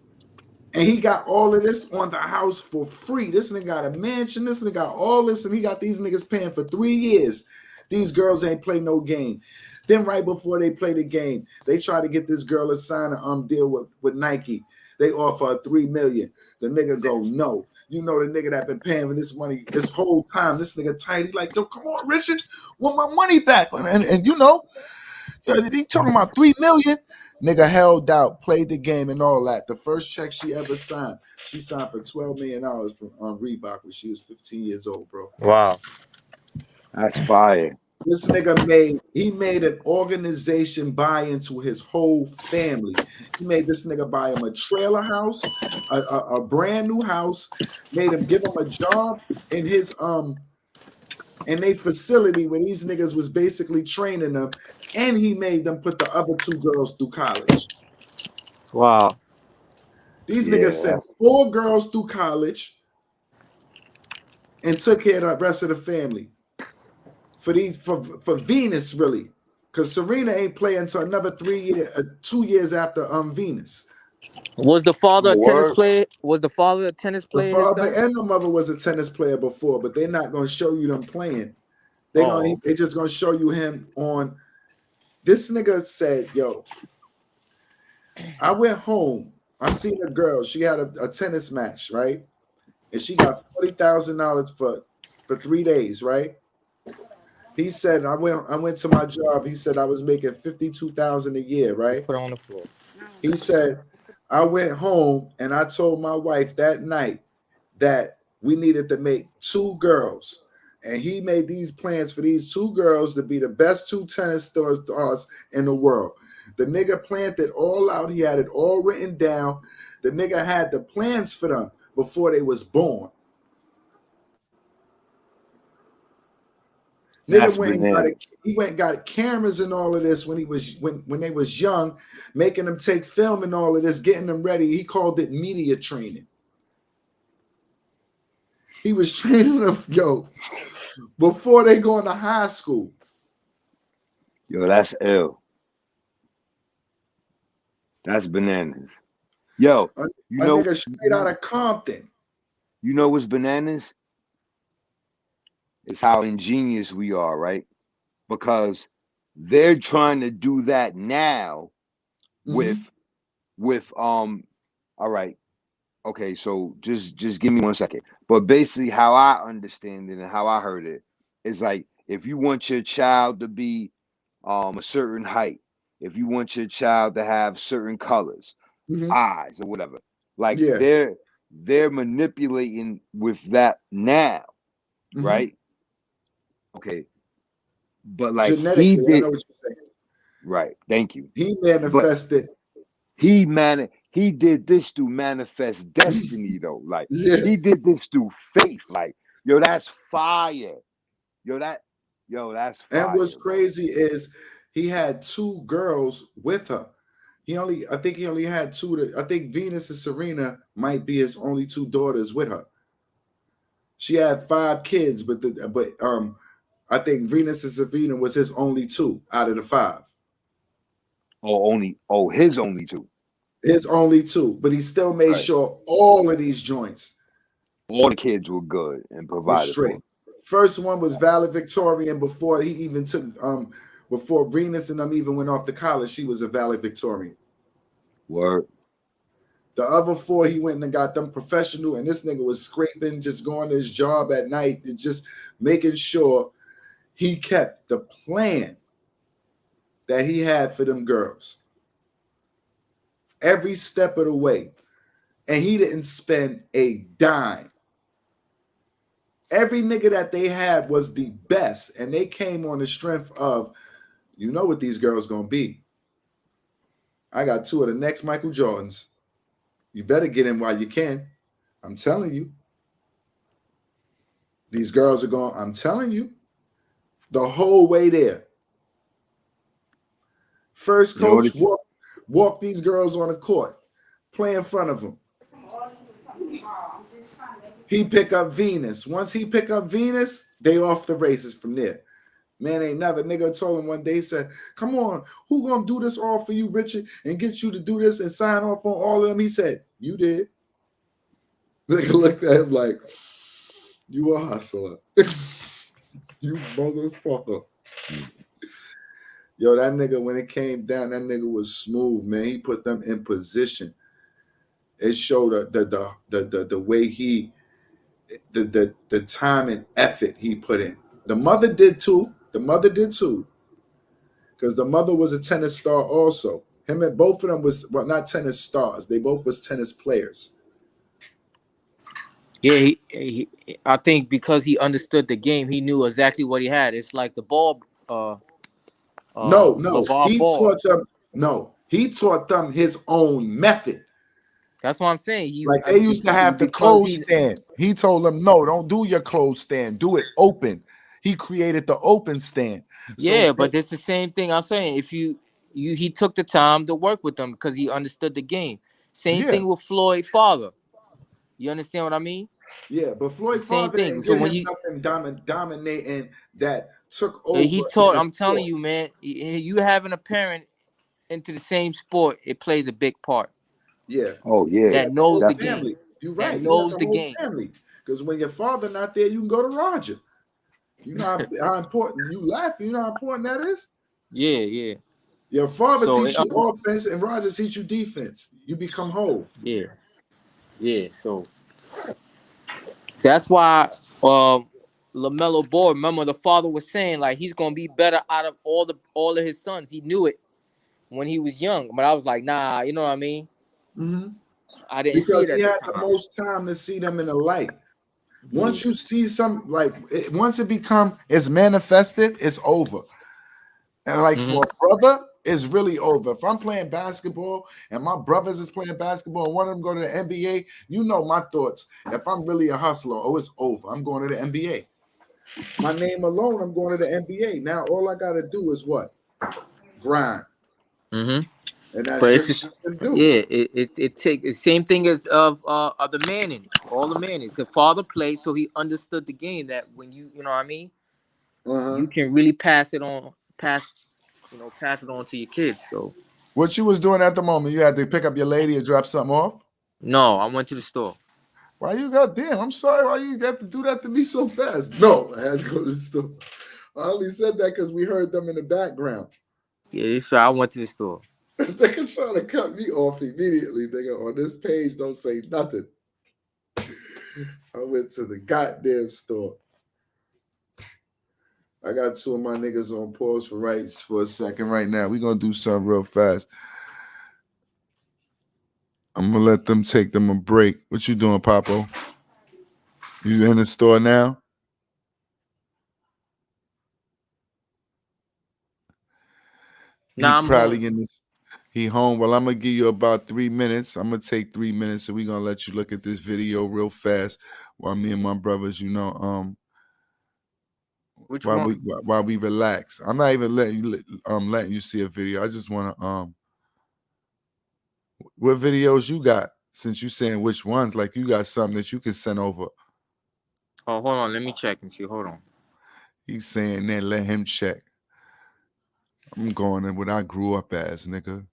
And he got all of this on the house for free. This nigga got a mansion. This nigga got all this, and he got these niggas paying for 3 years. These girls ain't play no game. Then right before they play the game, they try to get this girl to sign a deal with Nike. They offer her $3 million. The nigga go, no. You know the nigga that been paying for this money this whole time. This nigga tight. He like, yo, come on, Richard, want my money back. And you know, he talking about $3 million. Nigga held out, played the game and all that. The first check she ever signed, she signed for $12 million from Reebok when she was 15 years old, bro. Wow. That's fire. This nigga made an organization buy into his whole family. He made this nigga buy him a trailer house, a brand new house, made him give him a job in his in a facility where these niggas was basically training them, and he made them put the other 2 girls through college. Wow. These niggas sent 4 girls through college and took care of the rest of the family. For Venus, really, because Serena ain't playing until another 2 years after Venus. Was the father a tennis player? Was the father a tennis player? The father and the mother was a tennis player before, but they're not gonna show you them playing. They just gonna show you him on. This nigga said, "Yo, I went home. I seen a girl. She had a tennis match, right? And she got $40,000 for 3 days, right?" He said, I went to my job. He said I was making $52,000 a year, right? Put it on the floor. He said, I went home and I told my wife that night that we needed to make 2 girls. And he made these plans for these 2 girls to be the best 2 tennis stars in the world. The nigga planned it all out. He had it all written down. The nigga had the plans for them before they was born. Nigga went and got cameras and all of this when they was young, making them take film and all of this, getting them ready. He called it media training. He was training them, yo, before they go into high school. Yo, that's ill. That's bananas. Yo, a nigga straight out of Compton. You know what's bananas? It's how ingenious we are, right? Because they're trying to do that now with all right. Okay, so just give me 1 second. But basically how I understand it and how I heard it is like if you want your child to be a certain height, if you want your child to have certain colors, eyes or whatever, like they're manipulating with that now, right? Okay, but like genetically, I know what you're saying. Right, thank you. He manifested. He did this to manifest destiny, though. Like he did this through faith. Like, yo, that's fire. That's fire. And what's crazy is he had 2 girls with her. I think he only had 2. I think Venus and Serena might be his only 2 daughters with her. She had 5 kids, but I think Venus and Serena was his only 2 out of the 5. His only 2. His only 2, but he still made sure all of these joints, all the kids were good and provided straight. First one was valedictorian before he even took before Venus and them even went off to college. She was a valedictorian. Word. The other 4, he went and got them professional, and this nigga was scraping, just going to his job at night, and just making sure he kept the plan that he had for them girls every step of the way. And he didn't spend a dime. Every nigga that they had was the best, and they came on the strength of, you know what these girls gonna be. I got 2 of the next Michael Jordans. You better get in while you can. I'm telling you. These girls are going, I'm telling you, the whole way there. First coach walk these girls on the court, play in front of them. He pick up Venus. Once he pick up Venus, they off the races from there. Man, ain't never. Nigga told him one day, he said, come on, who gonna do this all for you, Richard, and get you to do this and sign off on all of them? He said, you did. Nigga looked at him like, you a hustler. You motherfucker. Yo, that nigga, when it came down, that nigga was smooth, man. He put them in position. It showed the way he, the time and effort he put in. The mother did too. Because the mother was a tennis star also. Him and both of them was, well, not tennis stars. They both was tennis players. Yeah, I think because he understood the game, he knew exactly what he had. It's like the ball. He taught them his own method. That's what I'm saying. They used to have the clothes stand. He told them, no, don't do your clothes stand. Do it open. He created the open stand. But it's the same thing I'm saying. If he took the time to work with them because he understood the game. Same thing with Floyd father. You understand what I mean? Yeah, but Floyd father didn't give him nothing dominating that took over. He taught. I'm telling you, man. You having a parent into the same sport, it plays a big part. Yeah. Oh yeah. That knows the family. game. You're right. That knows the game. Because when your father not there, you can go to Roger. You know how important you laugh. You know how important that is. Yeah. Your father teach you offense, and Roger teach you defense. You become whole. Yeah. So that's why LaMelo Ball. Remember, the father was saying like he's gonna be better out of all of his sons. He knew it when he was young, but I was like, nah. You know what I mean? Mm-hmm. I didn't because see that he had the most time to see them in the light. Once you see once it become it's manifested, it's over. And for a brother, it's really over. If I'm playing basketball and my brothers is playing basketball and one of them go to the NBA, you know my thoughts. If I'm really a hustler, it's over. I'm going to the NBA. My name alone, I'm going to the NBA. Now all I gotta do is what? Grind. Mm-hmm. And that's but it takes the same thing as of the Mannings, all the Mannings. The father played, so he understood the game. That when you know what I mean, you can really pass it on to your kids. So, what you was doing at the moment? You had to pick up your lady and drop something off? No, I went to the store. Why you got damn? I'm sorry. Why you got to do that to me so fast? No, I had to go to the store. I only said that because we heard them in the background. Yeah, so I went to the store. They can try to cut me off immediately, nigga. On this page, don't say nothing. I went to the goddamn store. I got 2 of my niggas on pause for a second right now. We're going to do something real fast. I'm going to let them take them a break. What you doing, Papo? You in the store now? Nah, I'm probably home. in this. He home. Well, I'm gonna give you about 3 minutes. I'm gonna take 3 minutes, and we're gonna let you look at this video real fast while me and my brothers, while we relax. I'm not even letting you see a video. I just wanna what videos you got? Since you saying which ones, like you got something that you can send over. Oh, hold on, let me check and see. Hold on. He's saying that let him check. I'm going in what I grew up as, nigga.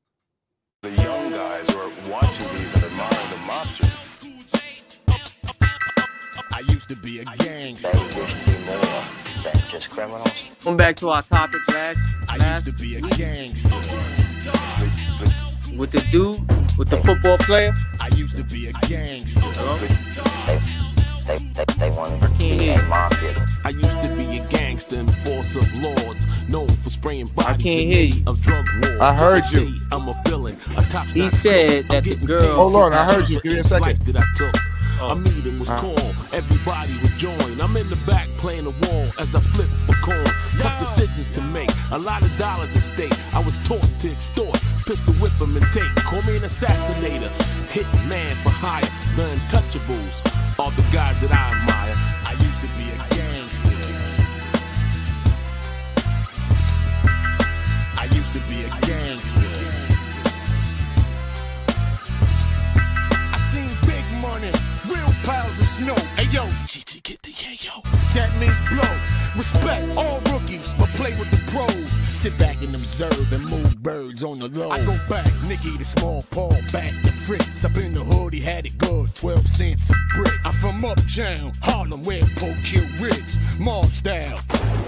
The young guys who are watching these and admiring the mobsters. I used to be a gangster. Just criminals. Going back to our topic last I used to be a gangster. with the dude, with the football player. I used to be a gangster. They want to be a mafia. I used to be a gangster in the force of lords, known for spraying bodies can't in hear need you. of drug wars. I heard They you. say I'm a villain, a top He said that the girl. Hold on, I heard you. Give me a second. That I took. Oh. A meeting was called, everybody would join. I'm in the back playing the wall as I flip a coin. Tough decisions to make, a lot of dollars at stake. I was taught to extort, pistol whip 'em and take. Call me an assassinator, hit man for hire. The untouchables are the guys that I admire. I used to be a gangster. I used to be a gangster. I seen big money, real piles of snow. Hey yo, Gigi, get the yayo. That means blow. Respect all rookies, but play with the pros. Sit back and observe and move birds on the low. I go back, Nicky the small Paul, back to Fritz. Up in the hood, he had it good, 12 cents a brick. I'm from uptown, Harlem, where Poe killed Ritz. Mall style,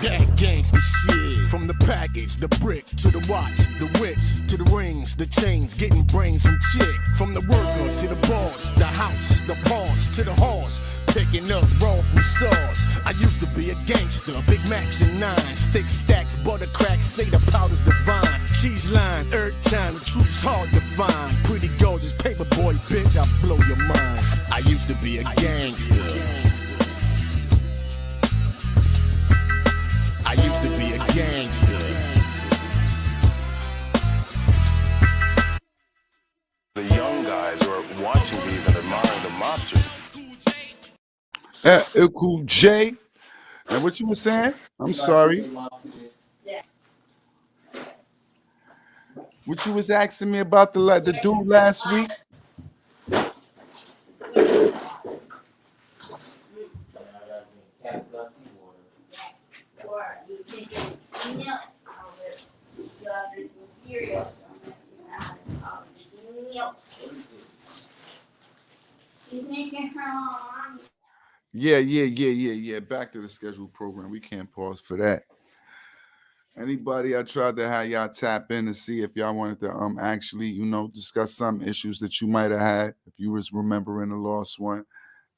that gangsta shit. From the package, the brick, to the watch, the whips, to the rings, the chains, getting brains from chick. From the worker to the boss, the house, the boss, to the horse. Picking up raw from sauce. I used to be a gangster, Big Macs and nines, thick stacks, butter cracks, say the powder's divine. Cheese lines, every time, the truth's hard to find. Pretty gorgeous paper boy, bitch, I blow your mind. I used to be a gangster. I used to be a gangster. The young guys who are watching these and admiring the mobsters. Cool J. And what you were saying? I'm sorry. What you was asking me about the dude last week? Or you drinking milk over you are drinking cereal, so milk. She's making her own. Yeah. Back to the scheduled program. We can't pause for that. Anybody, I tried to have y'all tap in to see if y'all wanted to actually, discuss some issues that you might have had. If you was remembering the lost one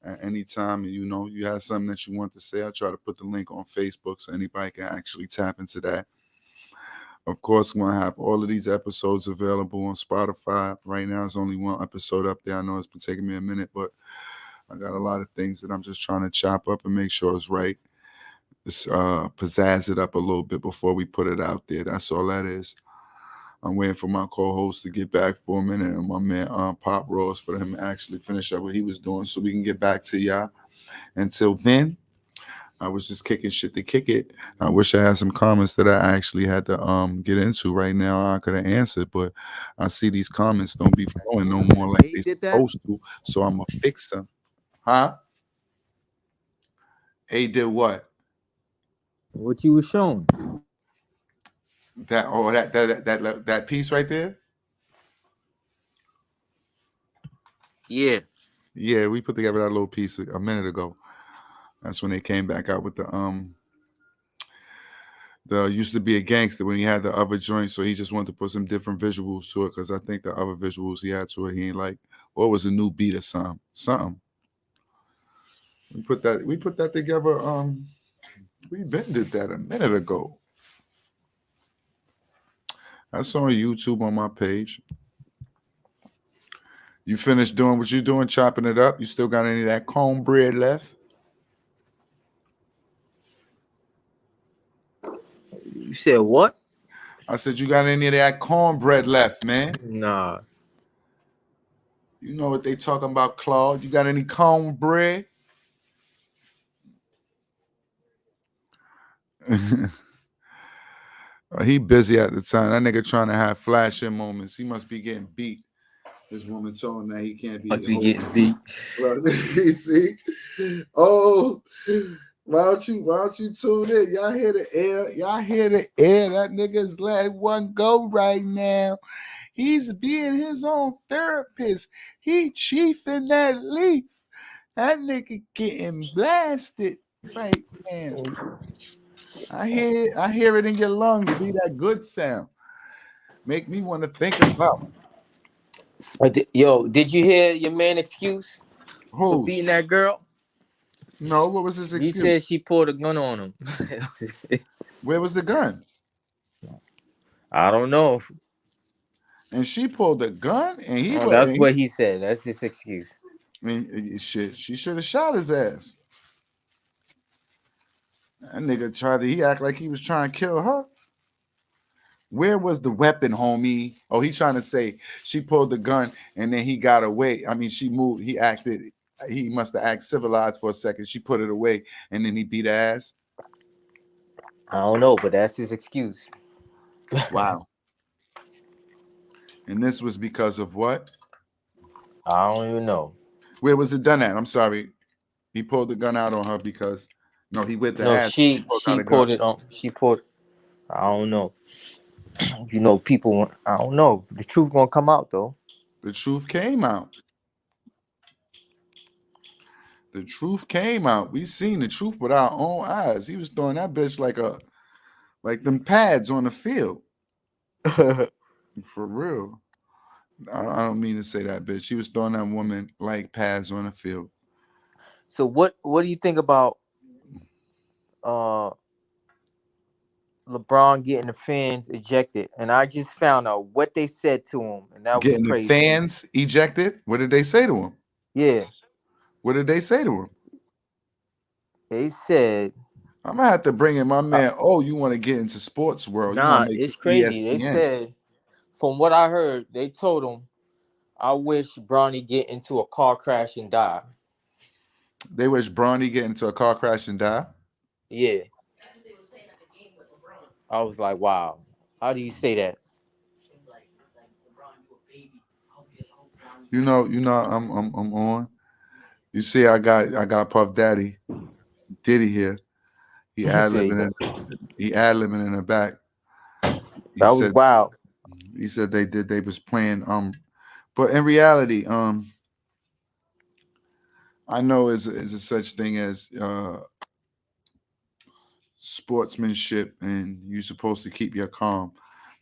at any time, and you had something that you want to say, I try to put the link on Facebook so anybody can actually tap into that. Of course, I'm gonna have all of these episodes available on Spotify. Right now, there's only one episode up there. I know it's been taking me a minute, but I got a lot of things that I'm just trying to chop up and make sure it's right. Just pizzazz it up a little bit before we put it out there. That's all that is. I'm waiting for my co-host to get back for a minute, and my man Pop Ross for him to actually finish up what he was doing so we can get back to y'all. Until then, I was just kicking shit to kick it. I wish I had some comments that I actually had to get into right now. I could have answered, but I see these comments don't be flowing no more like they supposed to, so I'm going to fix them. Huh? Hey, did what? What you was showing? That piece right there? Yeah. Yeah, we put together that little piece a minute ago. That's when they came back out with the used to be a gangster when he had the other joint, so he just wanted to put some different visuals to it because I think the other visuals he had to it, he ain't like, or it was a new beat or something. We put that together. We been did that a minute ago. That's on YouTube on my page. You finished doing what you're doing, chopping it up? You still got any of that cornbread left? You said what? I said, you got any of that cornbread left, man? Nah. You know what they talking about, Claude. You got any cornbread? He busy at the time. That nigga trying to have flashing moments. He must be getting beat. This woman told him that he can't be. Must be getting beat. You see? Oh, why don't you tune in? Y'all hear the air? Y'all hear the air? That nigga's letting one go right now. He's being his own therapist. He chiefing that leaf. That nigga getting blasted right now. I hear it in your lungs. Be that good sound. Make me want to think about Yo, did you hear your man excuse for Who's? beating that girl? No, what was his He excuse? said she pulled a gun on him. Where was the gun? I don't know. And she pulled the gun, and he was. That's what he said. That's his excuse. I mean, shit. She should have shot his ass. That nigga he act like he was trying to kill her. Where was the weapon, homie? Oh, he trying to say she pulled the gun and then he got away. I mean, she moved. He must have acted civilized for a second. She put it away and then he beat her ass. I don't know, but that's his excuse. Wow. And this was because of what? I don't even know. Where was it done at? I'm sorry. He pulled the gun out on her because he whipped the ass. She pulled it on. She pulled. I don't know. People. I don't know. The truth gonna come out though. The truth came out. The truth came out. We seen the truth with our own eyes. He was throwing that bitch like them pads on the field. For real. I don't mean to say that, bitch. She was throwing that woman like pads on the field. So what do you think about LeBron getting the fans ejected? And I just found out what they said to him, and that was crazy. The fans ejected? What did they say to him? Yeah. What did they say to him? They said, I'm gonna have to bring in my man. You want to get into sports world? Nah, it's crazy. ESPN. They said, from what I heard, they told him, I wish Bronny get into a car crash and die. They wish Bronny get into a car crash and die? Yeah. That's what they were saying at the game with LeBron. I was like, wow. How do you say that? It's like LeBron, you a baby. I'm on. You see, I got Puff Daddy, Diddy here. He ad-libbing in the back. That was wild. He said they was playing but in reality, I know is a such thing as sportsmanship and you're supposed to keep your calm.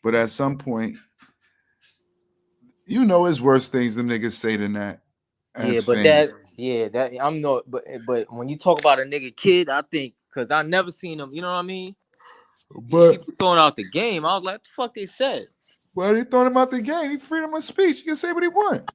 But at some point, it's worse things them niggas say than that. Yeah, but but when you talk about a nigga kid, I think because I never seen him, you know what I mean? But people throwing out the game, I was like, what the fuck they said? Well, they throwing him out the game. He freedom of speech. He can say what he want.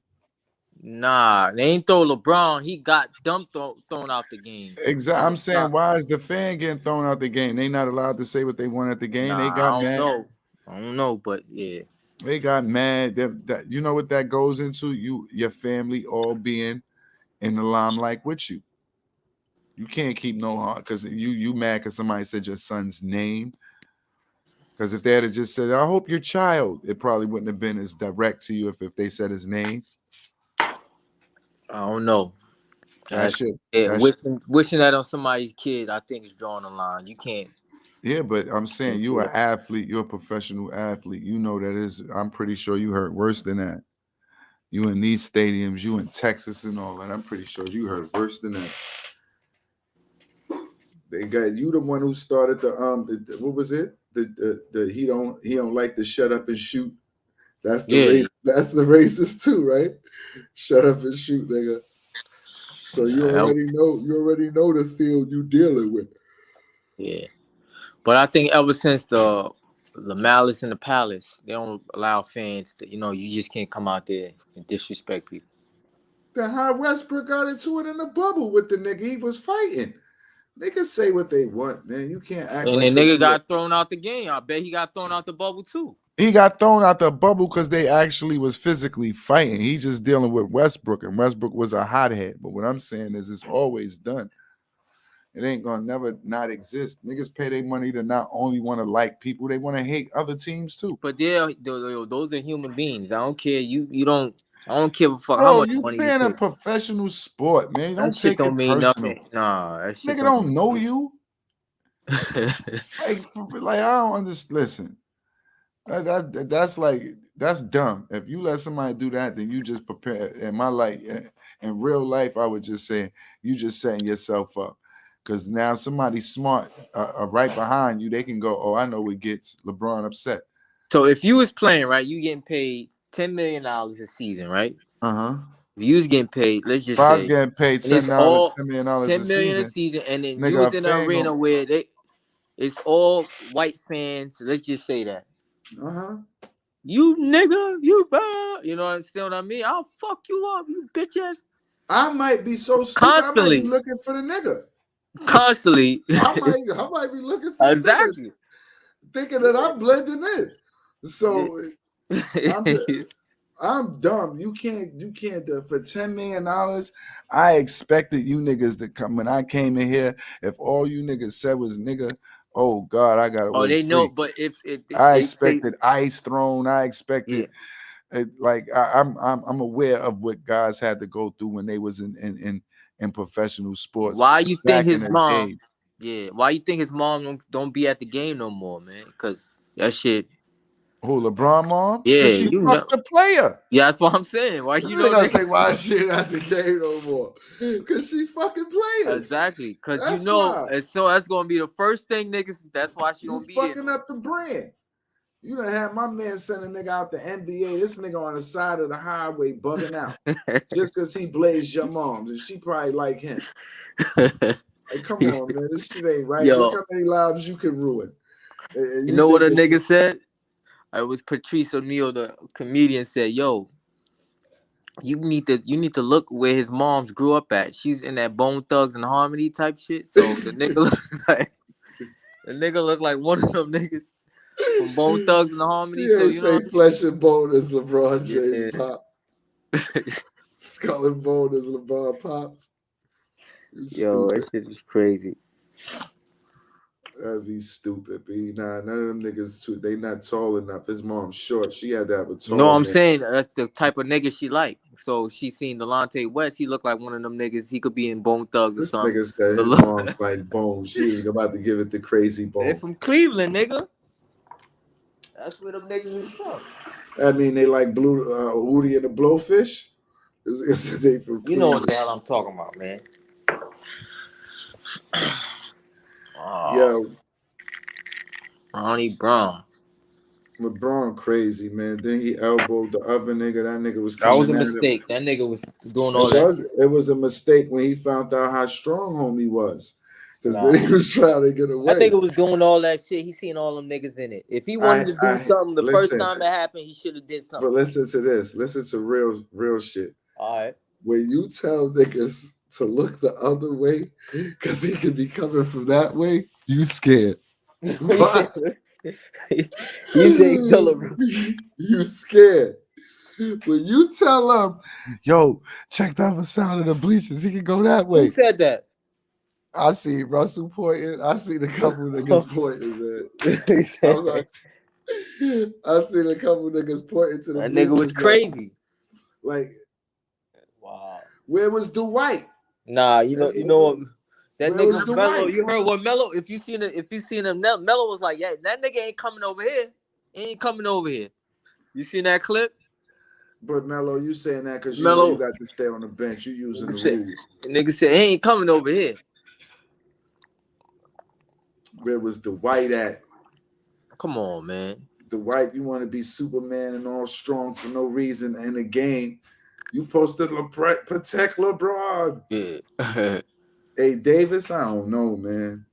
Nah, they ain't throw LeBron. He got dumped thrown out the game. Exactly. I'm saying, why is the fan getting thrown out the game? They not allowed to say what they want at the game. They got mad. I don't know, but yeah. They got mad. That you know what that goes into? Your family all being in the limelight with you. You can't keep no heart because you mad because somebody said your son's name. Because if they had just said, I hope your child, it probably wouldn't have been as direct to you if they said his name. I don't know. Wishing that on somebody's kid, I think is drawing a line. You can't. Yeah, but I'm saying you're an athlete. You're a professional athlete. You know that is. I'm pretty sure you heard worse than that. You in these stadiums. You in Texas and all that. I'm pretty sure you heard worse than that. They got you the one who started the what was it? The he don't like to shut up and shoot. That's the race. That's the racist too, right? Shut up and shoot, nigga. So you already know the field you dealing with. Yeah. But I think ever since the Malice in the Palace, they don't allow fans to, you just can't come out there and disrespect people. The how Westbrook got into it in the bubble with the nigga. He was fighting. Niggas say what they want, man. You can't act and like the nigga got thrown out the game. I bet he got thrown out the bubble too. He got thrown out the bubble because they actually was physically fighting. He just dealing with Westbrook, and Westbrook was a hothead. But what I'm saying is it's always done. It ain't gonna never not exist. Niggas pay their money to not only want to like people, they want to hate other teams too. But those are human beings. I don't care. I don't give a fuck how much money you playing a professional sport, man. That shit don't mean nothing. Nah, that shit nigga don't know you. like I don't understand. Listen, that's dumb. If you let somebody do that, then you just prepare. In my life, in real life, I would just say you just setting yourself up. Because now somebody smart right behind you, they can go, I know what gets LeBron upset. So if you was playing, right, you getting paid $10 million a season, right? Uh-huh. If you was getting paid, let's If just I was say, getting paid and it's $10 all $10 million $10 a million a season, season, and then you nigga, was a in an fan arena gon' where it's all white fans. Let's just say that. uh-huh. You nigga, you you know what I mean? I'll fuck you up, you bitch ass. I might be so stupid, I might be Constantly. looking for the nigga. Constantly. I might be looking for the Exactly. nigga, thinking that I'm blending in. So I'm dumb. You can't do for $10 million. I expected you niggas to come when I came in here. If all you niggas said was nigga, oh God, I gotta Oh, wait. they free. know, but if I they expected ice thrown, I expected like I'm aware of what guys had to go through when they was in professional sports. Why you think back his in the mom? day. Yeah, why you think his mom don't be at the game no more, man? Because that shit. Who, LeBron mom? Yeah, Because she you fucked the player. Yeah, that's what I'm saying. Why you know gonna say why she not the game no more? Because she fucking players. Exactly. Because That's why. and so that's gonna be the first thing, niggas. That's why she You don't be fucking there. up the brand. You done had my man send a nigga out the NBA. This nigga on the side of the highway bugging out just because he blazed your moms, and she probably like him. Like, come on, man, this shit ain't right. Yo. Look how many lives you can ruin. You know what a nigga said? It was Patrice O'Neal, the comedian, said, "Yo, you need to look where his moms grew up at. She's in that Bone Thugs and Harmony type shit. So the nigga look like one of them niggas from Bone Thugs and Harmony. She So ain't you know, say flesh and bone as LeBron James pop. Skull and bone as LeBron pops. Yo, that shit is crazy. That'd be stupid, B. Nah, none of them niggas they not tall enough. His mom's short. She had to have a tall. No, I'm man. saying that's the type of nigga she like. So she seen Delonte West. He looked like one of them niggas. He could be in Bone Thugs or something. This nigga said his mom's like Bone. She was about to give it the crazy Bone. They're from Cleveland, nigga. That's where them niggas is from. I mean, they like Blue Hootie and the Blowfish. Is they from Cleveland? You know what the hell I'm talking about, man. Yo, Ronnie Brown. LeBron crazy, man. Then he elbowed the other nigga. That nigga was coming. That was a at mistake. Him. That nigga was doing all that. It was a mistake when he found out how strong homie was. Because then he was trying to get away. That nigga was doing all that shit. He seen all them niggas in it. If he wanted to do something the first time that happened, he should have did something. But listen to this. Listen to real shit. All right. When you tell niggas to look the other way because he could be coming from that way, you scared. You say you scared. When you tell him, yo, check the other side of the bleachers, he can go that way. Who said that? I see Russell pointing. I seen a couple niggas pointing, man. I'm like, I seen a couple niggas pointing to the that nigga was crazy. Like, wow. Where was Dwight? Nah, you know what? That Where nigga Melo. You heard what Melo? If you seen him, Melo was like, yeah, that nigga ain't coming over here. He ain't coming over here. You seen that clip? But Melo, you saying that because you know you got to stay on the bench. You using the rules. The nigga said he ain't coming over here. Where was Dwight at? Come on, man. Dwight, you want to be Superman and all strong for no reason in the game. You posted protect LeBron. Yeah. Hey, Davis, I don't know, man.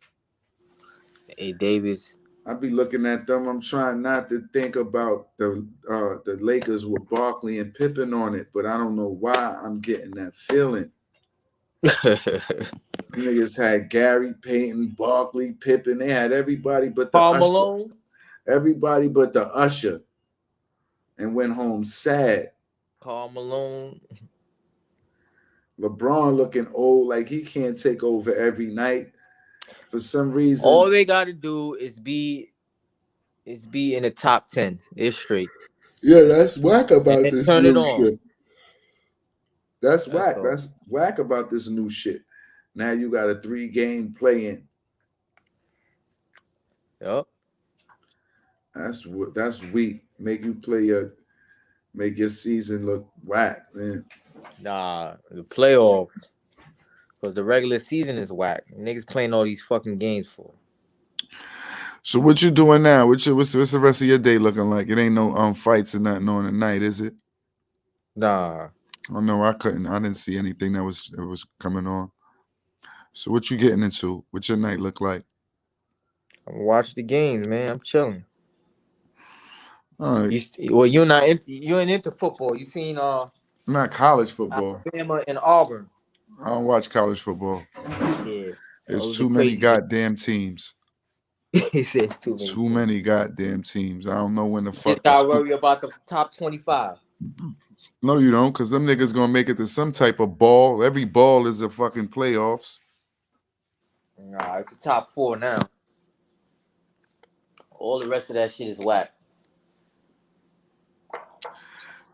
Hey, Davis. I be looking at them. I'm trying not to think about the Lakers with Barkley and Pippen on it, but I don't know why I'm getting that feeling. Niggas had Gary, Payton, Barkley, Pippen. They had everybody but the Usher. Malone. Everybody but the Usher, and went home sad. Karl Malone. LeBron looking old, like he can't take over every night. For some reason, all they got to do is be in the top 10. It's straight. Yeah, that's whack about this turn new it on. shit. That's whack. That's whack about this new shit. Now you got a 3-game play-in. Yep. That's weak. Make your season look whack, man. Nah, the playoffs. Because the regular season is whack. Niggas playing all these fucking games for. So what you doing now? What's the rest of your day looking like? It ain't no fights and nothing on tonight, is it? Nah. Oh no, I didn't see anything that was coming on. So what you getting into? What's your night look like? I'm watch the games, man. I'm chilling. All right. You ain't into football. You seen Not college football. Alabama and Auburn. I don't watch college football. Yeah. There's too many goddamn teams. He says too many goddamn teams. I don't know when the fuck. Just gotta worry about the top 25. No, you don't, because them niggas gonna make it to some type of ball. Every ball is a fucking playoffs. Nah, it's the top 4 now. All the rest of that shit is whack.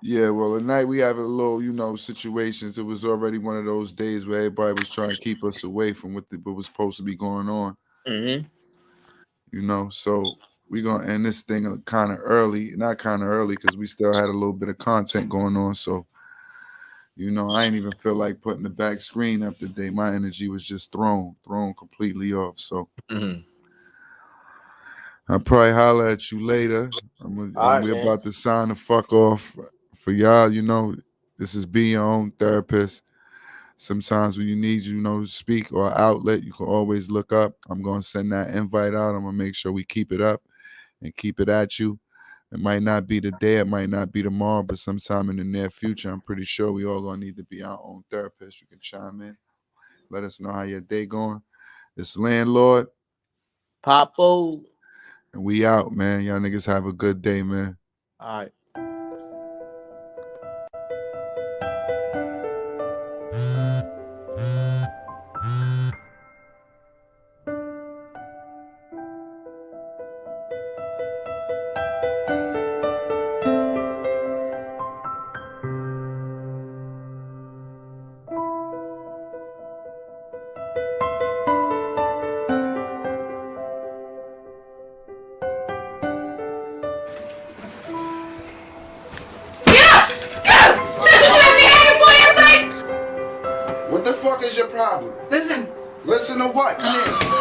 Yeah, well, tonight we have a little, situations. It was already one of those days where everybody was trying to keep us away from what was supposed to be going on. Mm-hmm. So we're going to end this thing kind of early. Not kind of early because we still had a little bit of content going on. So, I ain't even feel like putting the back screen up today. My energy was just thrown completely off. So I'll probably holler at you later. We're about to sign the fuck off. For y'all, this is Be Your Own Therapist. Sometimes when you need, to speak or outlet, you can always look up. I'm going to send that invite out. I'm going to make sure we keep it up and keep it at you. It might not be today, it might not be tomorrow, but sometime in the near future, I'm pretty sure we all going to need to be our own therapist. You can chime in. Let us know how your day going. It's Landlord. Papo. And we out, man. Y'all niggas have a good day, man. All right. What the fuck is your problem? Listen. Listen to what? Come here.